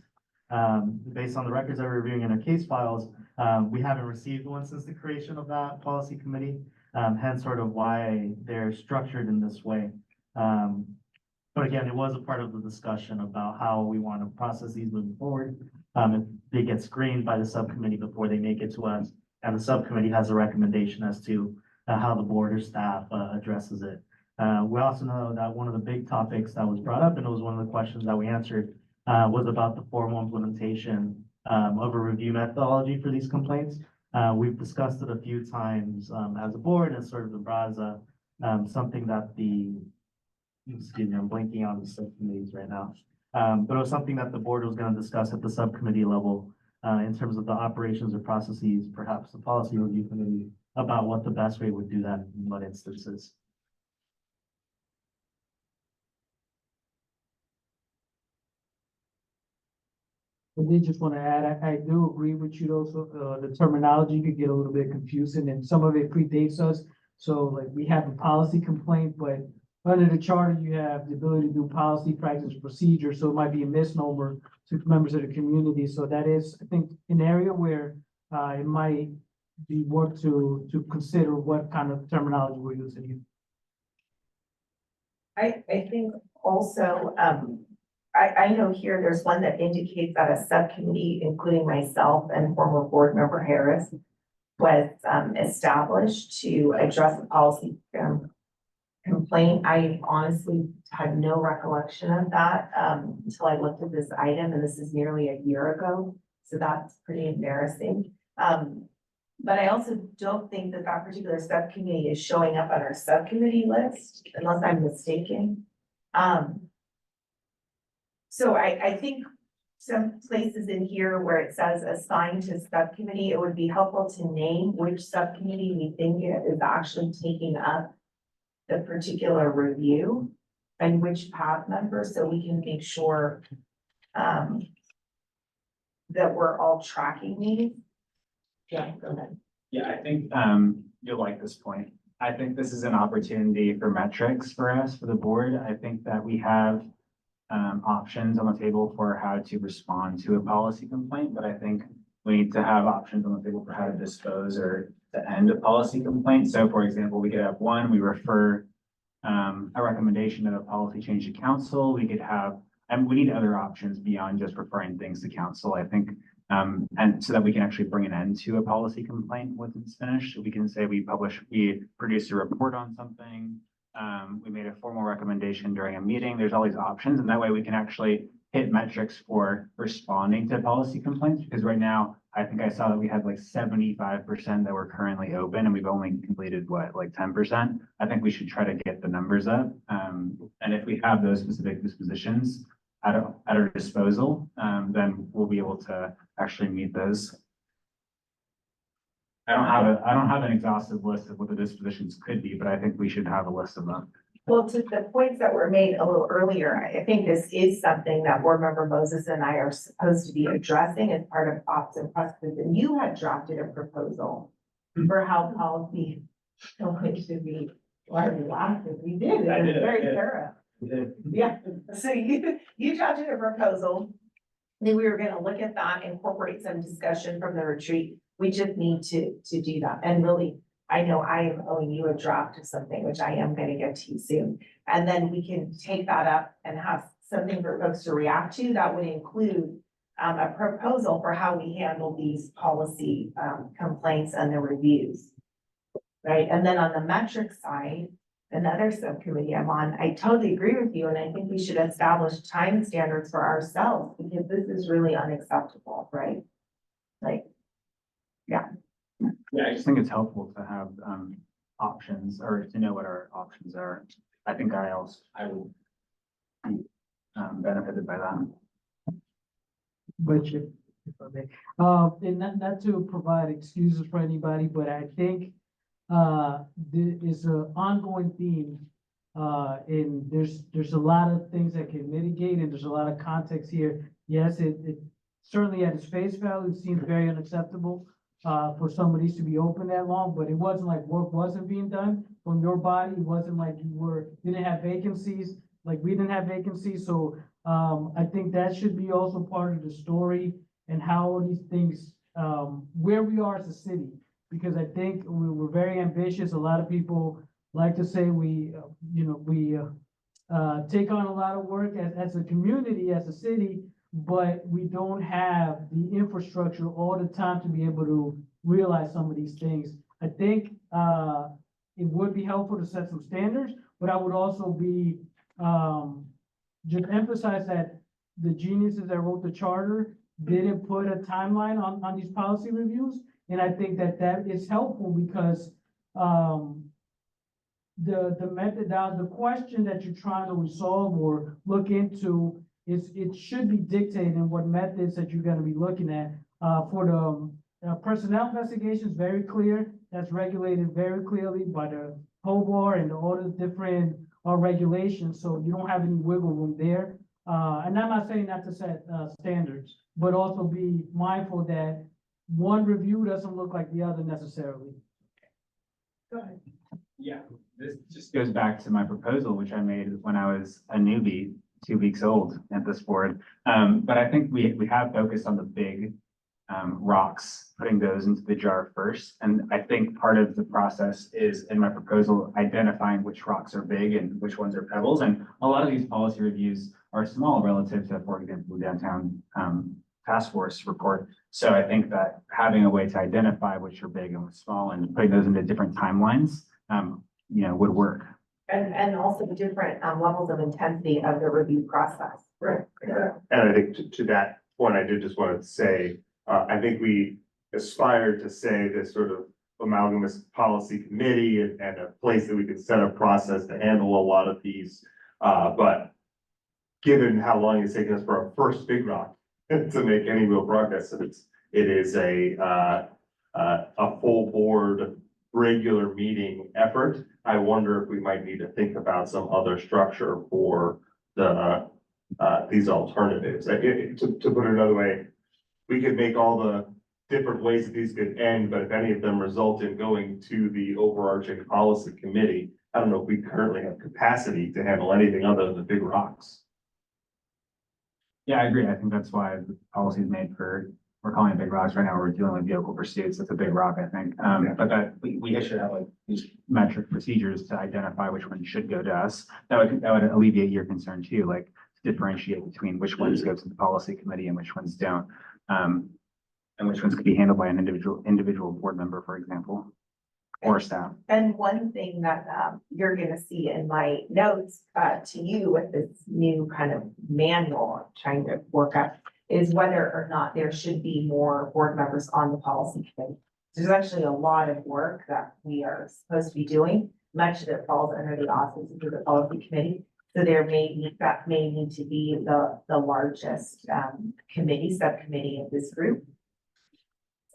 based on the records that we're reviewing in our case files, we haven't received one since the creation of that policy committee, hence sort of why they're structured in this way. But again, it was a part of the discussion about how we want to process these moving forward. If they get screened by the subcommittee before they make it to us, and the subcommittee has a recommendation as to how the board or staff addresses it. We also know that one of the big topics that was brought up, and it was one of the questions that we answered, was about the formal implementation of a review methodology for these complaints. We've discussed it a few times as a board and sort of brought as something that excuse me, I'm blanking on the subcommittees right now. But it was something that the board was going to discuss at the subcommittee level in terms of the operations or processes, perhaps the policy review committee, about what the best way would do that in what instances. I did just want to add, I do agree with you also, the terminology could get a little bit confusing and some of it predates us. So like we have a policy complaint, but under the charter, you have the ability to do policy, practice, procedure. So it might be a misnomer to members of the community. So that is, I think, an area where it might be worth to consider what kind of terminology we're using. I think also, I know here there's one that indicates that a subcommittee, including myself and former board member Harris, was established to address a policy complaint. I honestly had no recollection of that until I looked at this item, and this is nearly a year ago. So that's pretty embarrassing. But I also don't think that that particular subcommittee is showing up on our subcommittee list, unless I'm mistaken. So I think some places in here where it says assigned to subcommittee, it would be helpful to name which subcommittee we think is actually taking up the particular review. and which PAB member, so we can make sure that we're all tracking these. Yeah, go ahead. Yeah, I think, you'll like this point. I think this is an opportunity for metrics for us, for the board. I think that we have options on the table for how to respond to a policy complaint, but I think we need to have options on the table for how to dispose or to end a policy complaint. So for example, we could have one, we refer a recommendation of a policy change to council. We could have, and we need other options beyond just referring things to council, I think. And so that we can actually bring an end to a policy complaint once it's finished. We can say we produced a report on something. We made a formal recommendation during a meeting. There's all these options, and that way we can actually hit metrics for responding to policy complaints. Because right now, I think I saw that we had like 75% that were currently open, and we've only completed what, like 10%. I think we should try to get the numbers up. And if we have those specific dispositions at our disposal, then we'll be able to actually meet those. I don't have an exhaustive list of what the dispositions could be, but I think we should have a list of them. Well, to the points that were made a little earlier, I think this is something that Board Member Moses and I are supposed to be addressing as part of ops and precedents. And you had drafted a proposal for how policy complaints should be. Why are you laughing? We did. It was very thorough. Yeah, so you drafted a proposal. Then we were gonna look at that, incorporate some discussion from the retreat. We just need to do that. And really, I know I am owing you a draft of something, which I am gonna get to you soon. And then we can take that up and have something for folks to react to that would include a proposal for how we handle these policy complaints and the reviews. Right, and then on the metric side, another subcommittee I'm on, I totally agree with you, and I think we should establish time standards for ourselves, because this is really unacceptable, right? Like, yeah. Yeah, I just think it's helpful to have options, or to know what our options are. I think I would be benefited by that. But if I may, and not to provide excuses for anybody, but I think there is an ongoing theme. And there's a lot of things that can mitigate, and there's a lot of context here. Yes, it certainly at its face value seems very unacceptable for some of these to be open that long, but it wasn't like work wasn't being done from your body. It wasn't like didn't have vacancies, like we didn't have vacancies. So I think that should be also part of the story, and how these things, where we are as a city. Because I think we're very ambitious. A lot of people like to say we take on a lot of work as a community, as a city, but we don't have the infrastructure all the time to be able to realize some of these things. I think it would be helpful to set some standards, but I would also be just emphasize that the geniuses that wrote the charter didn't put a timeline on these policy reviews. And I think that is helpful, because the methodology, the question that you're trying to resolve or look into it should be dictated in what methods that you're going to be looking at. For the personnel investigations, very clear. That's regulated very clearly by the POBAR and all the different regulations. So you don't have any wiggle room there. And I'm not saying not to set standards, but also be mindful that one review doesn't look like the other necessarily. Go ahead. Yeah, this just goes back to my proposal, which I made when I was a newbie, 2 weeks old at this board. But I think we have focused on the big rocks, putting those into the jar first. And I think part of the process is, in my proposal, identifying which rocks are big and which ones are pebbles. And a lot of these policy reviews are small relative to, for example, the downtown task force report. So I think that having a way to identify which are big and what's small, and putting those into different timelines, would work. And also the different levels of intensity of the review process. Right. And I think to that point, I did just want to say, I think we aspire to say this sort of amalgamous policy committee and a place that we can set a process to handle a lot of these. But given how long it's taken us for our first big rock to make any real progress, it is a full board regular meeting effort. I wonder if we might need to think about some other structure for the, these alternatives. To put it another way, we could make all the different ways that these could end, but if any of them result in going to the overarching policy committee, I don't know if we currently have capacity to handle anything other than the big rocks. Yeah, I agree. I think that's why the policy is made for, we're calling it big rocks right now. We're dealing with vehicle pursuits. It's a big rock, I think. But that we should have like these metric procedures to identify which ones should go to us. That would alleviate your concern too, like differentiate between which ones go to the policy committee and which ones don't. And which ones could be handled by an individual board member, for example, or staff. And one thing that you're gonna see in my notes to you with this new kind of manual I'm trying to work up is whether or not there should be more board members on the policy committee. There's actually a lot of work that we are supposed to be doing. Much of it falls under the auspices of the policy committee. So there that may need to be the largest subcommittee of this group.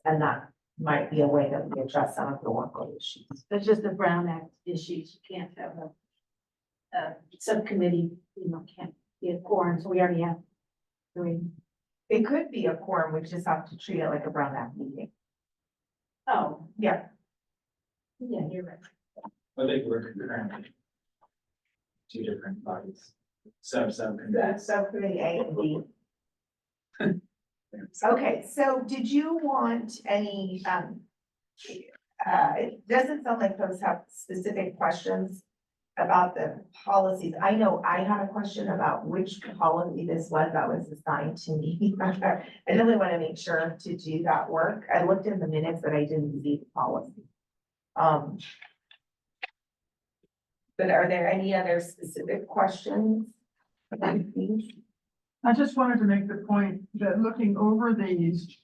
And that might be a way that we address some of the workload issues. It's just the Brown Act issues. You can't have a subcommittee, can't be a quorum, so we already have three. It could be a quorum, we just have to treat it like a Brown Act meeting. Oh, Yeah. yeah, you're right. But they work concurrently. Two different bodies. Subcommittee. Subcommittee A and B. Okay, so did you want any, it doesn't sound like folks have specific questions about the policies. I know I had a question about which policy this was that was assigned to me. I really want to make sure to do that work. I looked in the minutes, but I didn't see the policy. But are there any other specific questions? I just wanted to make the point that looking over these,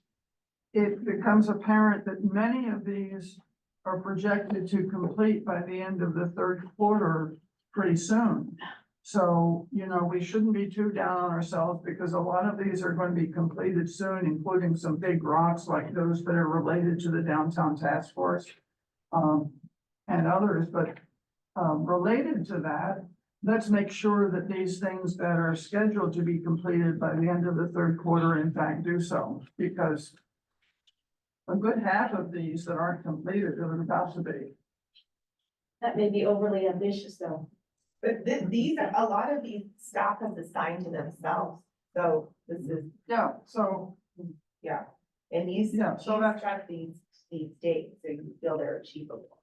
it becomes apparent that many of these are projected to complete by the end of the third quarter pretty soon. So, we shouldn't be too down on ourselves because a lot of these are going to be completed soon, including some big rocks like those that are related to the downtown task force, and others, but related to that, let's make sure that these things that are scheduled to be completed by the end of the third quarter, in fact, do so, because a good half of these that aren't completed are about to be. That may be overly ambitious, though. But these are, a lot of these staff has assigned to themselves, so this is, Yeah, so, yeah. And these, Yeah, so that's- track these dates, so you feel they're achievable.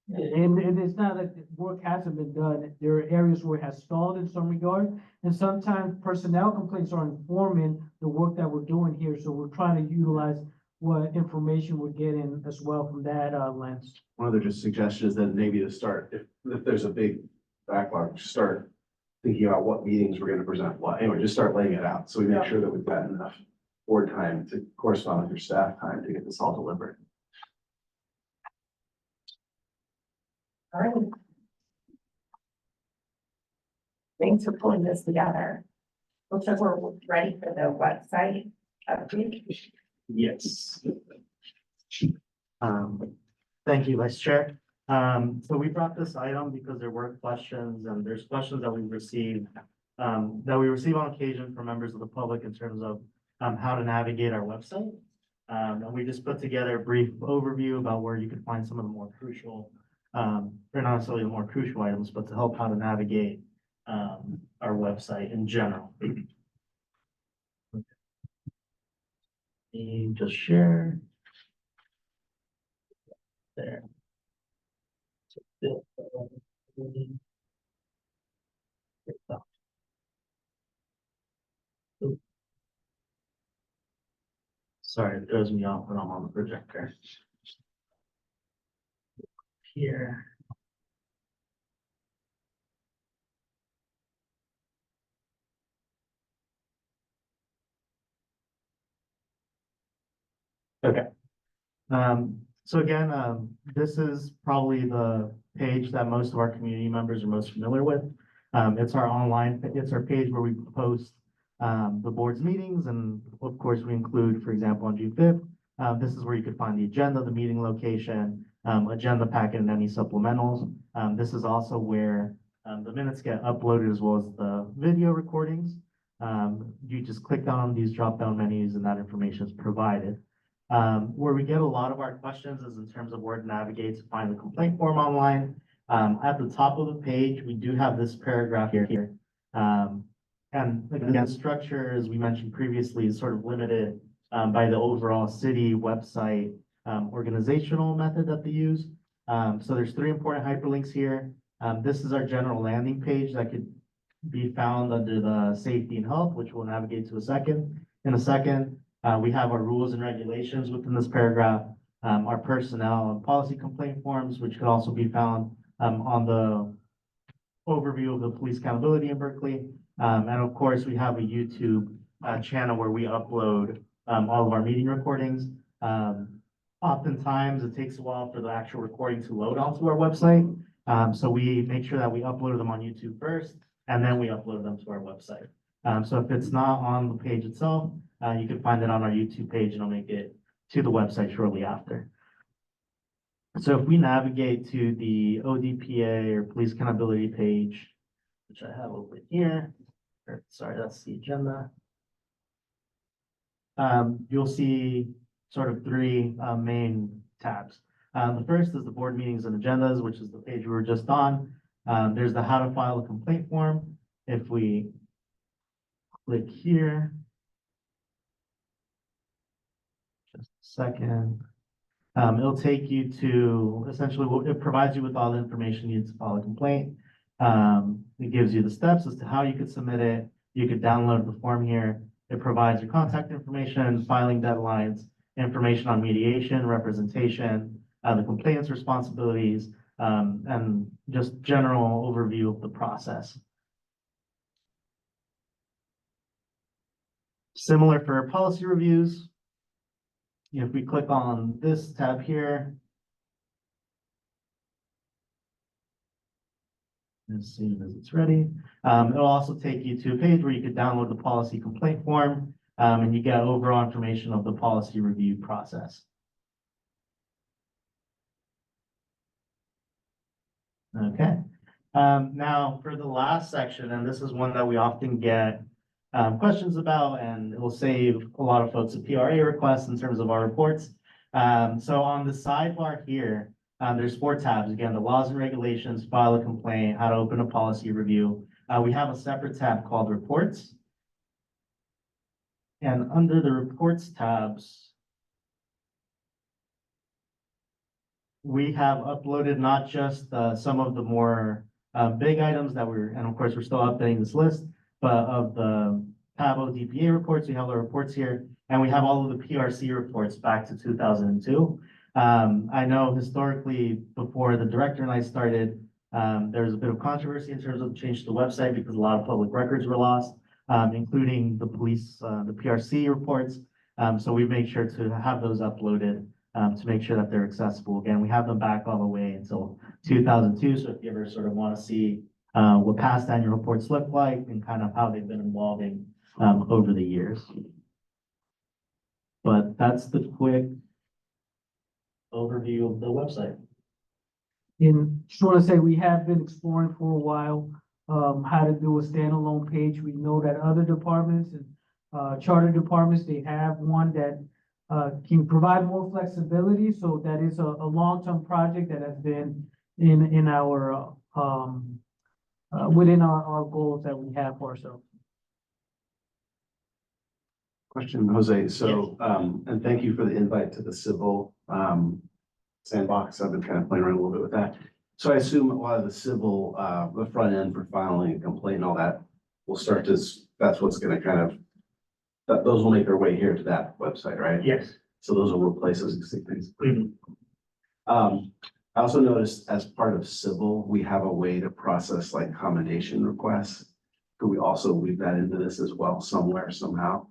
And it's not that the work hasn't been done. There are areas where it has stalled in some regard. And sometimes personnel complaints are informing the work that we're doing here. So we're trying to utilize what information we're getting as well from that lens. One other just suggestion is that maybe to start, if there's a big backlog, just start thinking about what meetings we're gonna present what. Anyway, just start laying it out, so we make sure that we've got enough board time to correspond with your staff time to get this all delivered. All right. Thanks for pulling this together. Looks like we're ready for the website update. Yes. Thank you, Vice Chair. So we brought this item because there were questions and there's questions that we received on occasion from members of the public in terms of how to navigate our website. And we just put together a brief overview about where you can find some of the more crucial, or not necessarily the more crucial items, but to help how to navigate our website in general. And just share. There. Sorry, it throws me off when I'm on the projector. Here. Okay. So again, this is probably the page that most of our community members are most familiar with. It's our page where we post the board's meetings, and of course, we include, for example, on June 5th, this is where you could find the agenda, the meeting location, agenda packet and any supplementals. This is also where the minutes get uploaded as well as the video recordings. You just click on these drop-down menus and that information is provided. Where we get a lot of our questions is in terms of where to navigate to find the complaint form online. At the top of the page, we do have this paragraph here. And again, structure, as we mentioned previously, is sort of limited by the overall city website organizational method that they use. So there's 3 important hyperlinks here. This is our general landing page that could be found under the safety and health, which we'll navigate to in a second. We have our rules and regulations within this paragraph, our personnel and policy complaint forms, which could also be found on the overview of the police accountability in Berkeley. And of course, we have a YouTube channel where we upload all of our meeting recordings. Oftentimes, it takes a while for the actual recording to load onto our website. So we make sure that we upload them on YouTube first, and then we upload them to our website. So if it's not on the page itself, you can find it on our YouTube page and I'll make it to the website shortly after. So if we navigate to the ODPA or police accountability page, which I have over here, sorry, that's the agenda. You'll see sort of 3 main tabs. The first is the board meetings and agendas, which is the page we were just on. There's the how to file a complaint form. If we click here, just a second, it'll take you to essentially it provides you with all the information you need to file a complaint. It gives you the steps as to how you could submit it. You could download the form here. It provides your contact information, filing deadlines, information on mediation, representation, the complainant's responsibilities, and just general overview of the process. Similar for policy reviews. If we click on this tab here, as soon as it's ready, it'll also take you to a page where you could download the policy complaint form, and you get overall information of the policy review process. Okay. Now for the last section, and this is one that we often get questions about, and it will save a lot of folks a PRA request in terms of our reports. So on the sidebar here, there's 4 tabs. Again, the laws and regulations, file a complaint, how to open a policy review. We have a separate tab called reports. And under the reports tabs, we have uploaded not just some of the more big items that and of course, we're still updating this list, but of the PAB DPA reports, we have the reports here, and we have all of the PRC reports back to 2002. I know historically, before the director and I started, there was a bit of controversy in terms of the change to the website because a lot of public records were lost, including the police, the PRC reports. So we make sure to have those uploaded to make sure that they're accessible. Again, we have them back all the way until 2002. So if you ever sort of want to see what past annual reports look like and kind of how they've been evolving over the years. But that's the quick overview of the website. And just want to say, we have been exploring for a while, how to do a standalone page. We know that other departments and charter departments, they have one that can provide more flexibility. So that is a long-term project that has been in our within our goals that we have for ourselves. Question, Jose. So, and thank you for the invite to the civil sandbox. I've been kind of playing around a little bit with that. So I assume a lot of the civil, the front end for filing a complaint and all that will start to, that's what's going to kind of, those will make their way here to that website, right? Yes. So those will replace those existing things. I also noticed as part of civil, we have a way to process like commendation requests. Could we also weave that into this as well somewhere, somehow,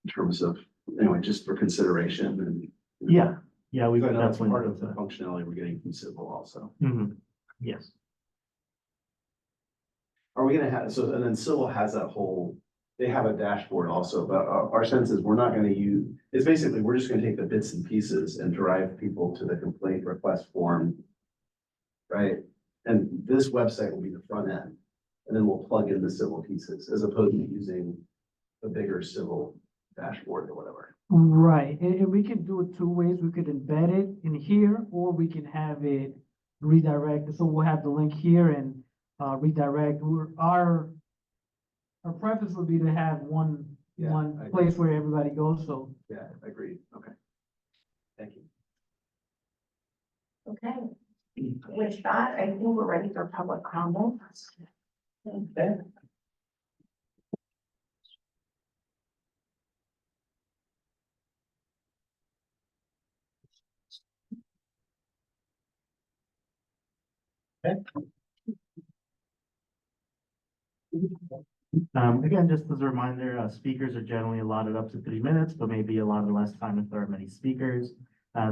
in terms of, anyway, just for consideration and. Yeah, we I got know that's definitely part of the functionality we're getting from civil also. Yes. Are we gonna have, so, and then civil has that whole they have a dashboard also, but our sense is we're not gonna use, it's basically, we're just gonna take the bits and pieces and drive people to the complaint request form. Right? And this website will be the front end, and then we'll plug in the civil pieces as opposed to using a bigger civil dashboard or whatever. Right, and we can do it two ways. We could embed it in here, or we can have it redirect. So we'll have the link here and redirect. Our preference would be to have one Yeah, I- place where everybody goes, so. Yeah, agreed. Okay. Thank you. Okay. With that, I think we're ready for public comment. Okay. Again, just as a reminder, speakers are generally allotted up to 3 minutes, but may be allotted less time if there are many speakers.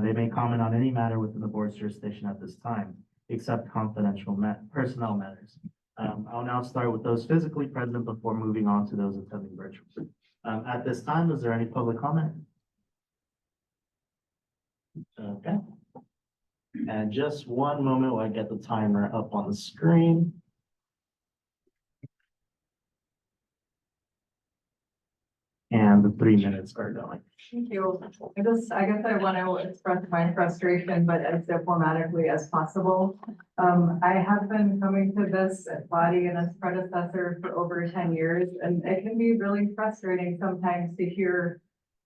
They may comment on any matter within the board's jurisdiction at this time, except confidential personnel matters. I'll now start with those physically present before moving on to those attending virtually. At this time, is there any public comment? Okay. And just one moment while I get the timer up on the screen. And the 3 minutes are going. Thank you. I guess I want to express my frustration, but as diplomatically as possible. I have been coming to this body and its predecessor for over 10 years, and it can be really frustrating sometimes to hear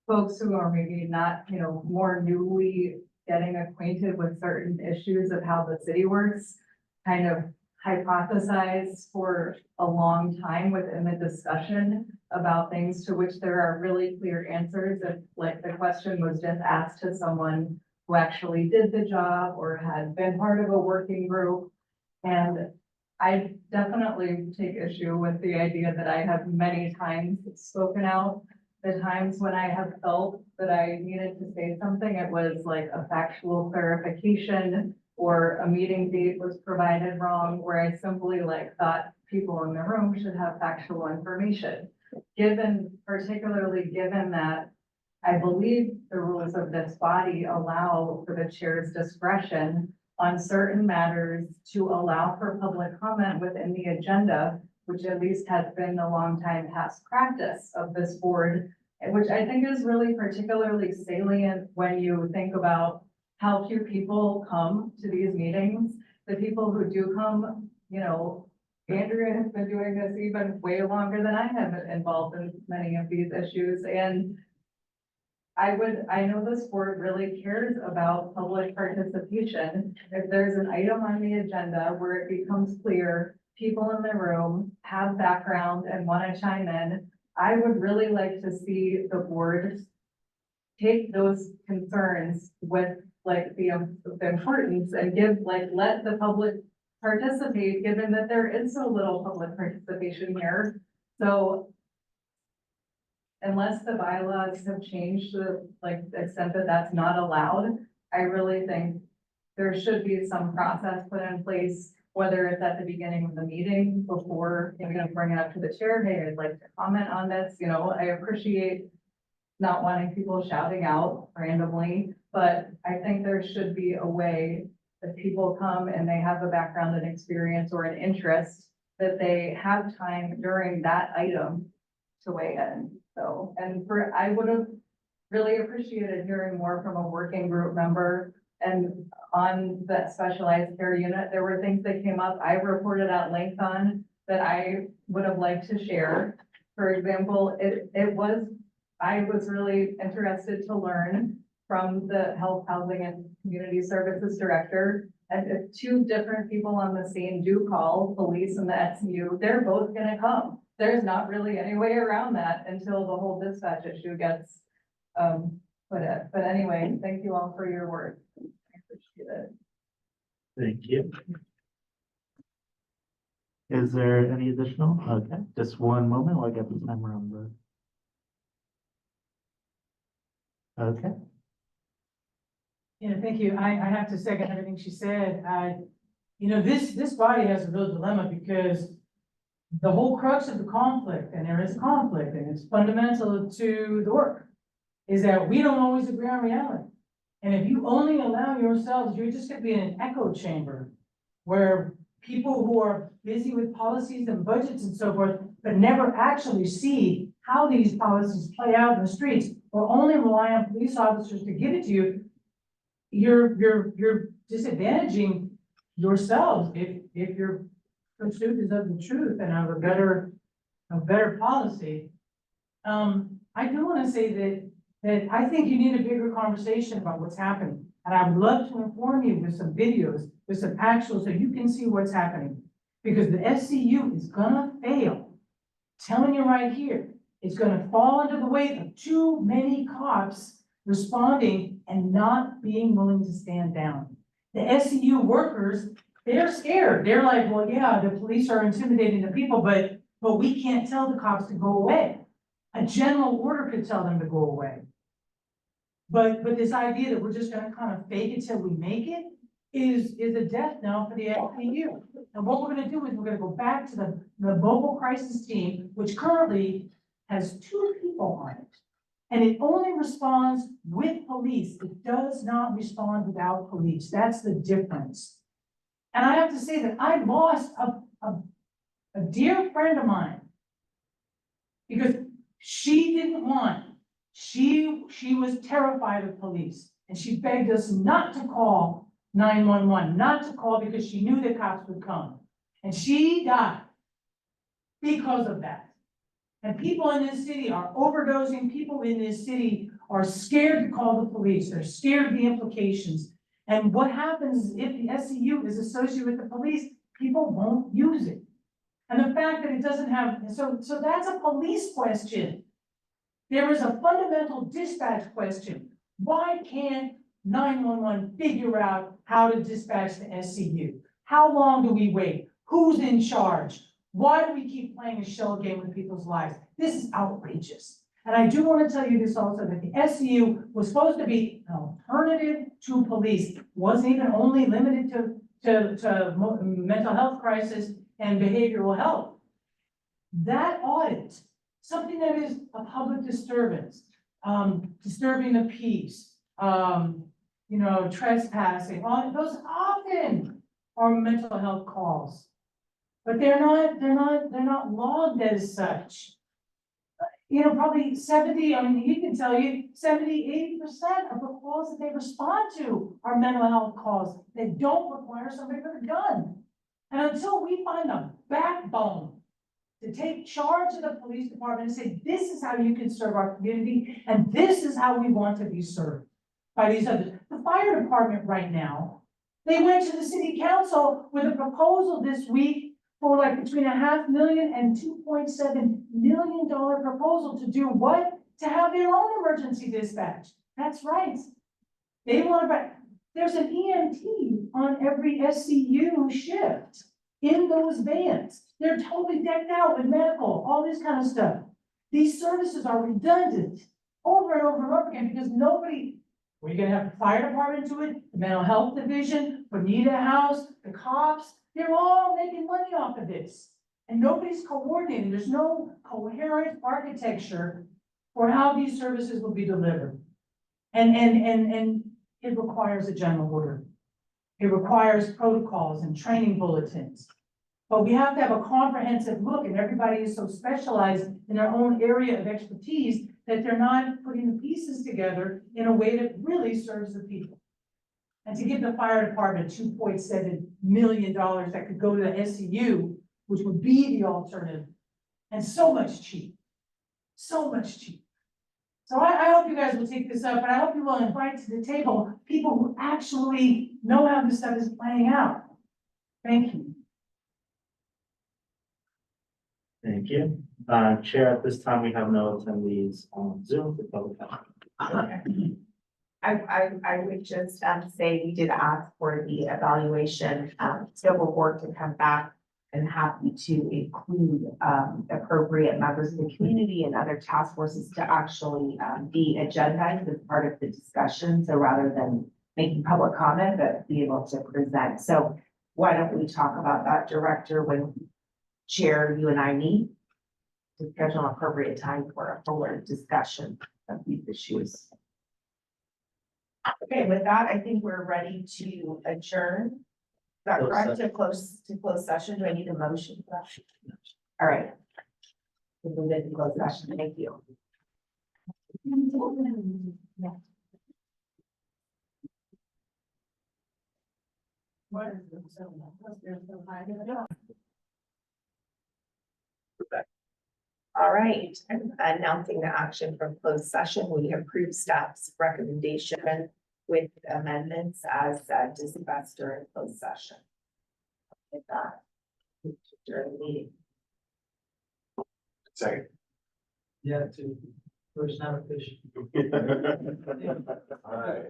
folks who are maybe not, more newly getting acquainted with certain issues of how the city works, kind of hypothesize for a long time within the discussion about things to which there are really clear answers. If like the question was just asked to someone who actually did the job or had been part of a working group. And I definitely take issue with the idea that I have many times spoken out. The times when I have felt that I needed to say something, it was like a factual clarification or a meeting date was provided wrong, where I simply thought people in the room should have factual information. Particularly given that I believe the rules of this body allow for the chair's discretion on certain matters to allow for public comment within the agenda, which at least has been the long time past practice of this board, which I think is really particularly salient when you think about how few people come to these meetings. The people who do come, Andrea has been doing this even way longer than I have been involved in many of these issues. And I know this board really cares about public participation. If there's an item on the agenda where it becomes clear people in the room have background and want to chime in, I would really like to see the board take those concerns with the importance and let the public participate, given that there is so little public participation here. So unless the bylaws have changed to the extent that that's not allowed, I really think there should be some process put in place, whether it's at the beginning of the meeting before you're going to bring it up to the chair. Hey, I'd like to comment on this. I appreciate not wanting people shouting out randomly, but I think there should be a way that people come and they have a background and experience or an interest that they have time during that item to weigh in. So, I would have really appreciated hearing more from a working group member. And on that specialized care unit, there were things that came up. I reported at length on that I would have liked to share. For example, I was really interested to learn from the Health, Housing and Community Services Director. And if two different people on the scene do call police and the SU, they're both gonna come. There's not really any way around that until the whole dispatch issue gets put in. But anyway, thank you all for your work. I appreciate it. Thank you. Is there any additional? Okay, just one moment while I get the timer on the. Okay. Yeah, thank you. I have to second everything she said. This body has a real dilemma because the whole crux of the conflict, and there is conflict, and it's fundamental to the work, is that we don't always agree on reality. And if you only allow yourselves, you're just gonna be in an echo chamber where people who are busy with policies and budgets and so forth, but never actually see how these policies play out in the streets, or only rely on police officers to give it to you, you're disadvantaging yourselves if your pursuit is of the truth and of a better policy. I do wanna say that I think you need a bigger conversation about what's happening. And I would love to inform you with some videos, with some actual, so you can see what's happening. Because the SCU is gonna fail. Telling you right here, it's gonna fall under the weight of too many cops responding and not being willing to stand down. The SCU workers, they're scared. They're like, well, yeah, the police are intimidating the people, but we can't tell the cops to go away. A general order could tell them to go away. But this idea that we're just gonna kind of fake it till we make it is a death knell for the SCU. And what we're gonna do is we're gonna go back to the mobile crisis team, which currently has 2 people on it. And it only responds with police. It does not respond without police. That's the difference. And I have to say that I lost a dear friend of mine because she didn't want, she was terrified of police, and she begged us not to call 911, not to call because she knew the cops would come. And she died because of that. And people in this city are overdosing. People in this city are scared to call the police. They're scared of the implications. And what happens if the SCU is associated with the police, people won't use it. And the fact that it doesn't have, so that's a police question. There is a fundamental dispatch question. Why can't 911 figure out how to dispatch the SCU? How long do we wait? Who's in charge? Why do we keep playing a shell game with people's lives? This is outrageous. And I do want to tell you this also, that the SCU was supposed to be an alternative to police. It wasn't even only limited to mental health crisis and behavioral health. That audit, something that is a public disturbance, disturbing the peace, trespassing, those often are mental health calls. But they're not logged as such. Probably 70, he can tell you 70, 80% of the calls that they respond to are mental health calls that don't require somebody with a gun. And until we find a backbone to take charge of the police department and say, this is how you can serve our community, and this is how we want to be served by these others. The fire department right now, they went to the city council with a proposal this week for like between $500,000 and $2.7 million proposal to do what? To have their own emergency dispatch. That's right. They want to, there's an EMT on every SCU shift in those vans. They're totally decked out with medical, all this kind of stuff. These services are redundant over and over and over again because nobody, we're gonna have the fire department do it, the mental health division, Bonita House, the cops, they're all making money off of this. And nobody's coordinating. There's no coherent architecture for how these services will be delivered. And it requires a general order. It requires protocols and training bulletins. But we have to have a comprehensive look, and everybody is so specialized in their own area of expertise that they're not putting the pieces together in a way that really serves the people. And to give the fire department $2.7 million that could go to the SCU, which would be the alternative, and so much cheap. So much cheap. So I hope you guys will take this up, and I hope you will invite to the table people who actually know how this stuff is playing out. Thank you. Thank you. Chair, at this time, we have no attendees on Zoom for public comment. I would just say we did ask for the evaluation scope of work to come back, and happy to include appropriate members of the community and other task forces to actually be agendized as part of the discussion. So rather than making public comment, but be able to present. So why don't we talk about that, Director, when Chair, you and I meet to schedule an appropriate time for a forward discussion of these issues. Okay, with that, I think we're ready to adjourn. Is that correct? To close session? Do I need a motion for that? All right. We'll move into closed session. Thank you. All right, announcing the action from closed session, we approve staff's recommendation with amendments as discussed during closed session. With that, during the meeting. Second. Yeah, to first application. All right.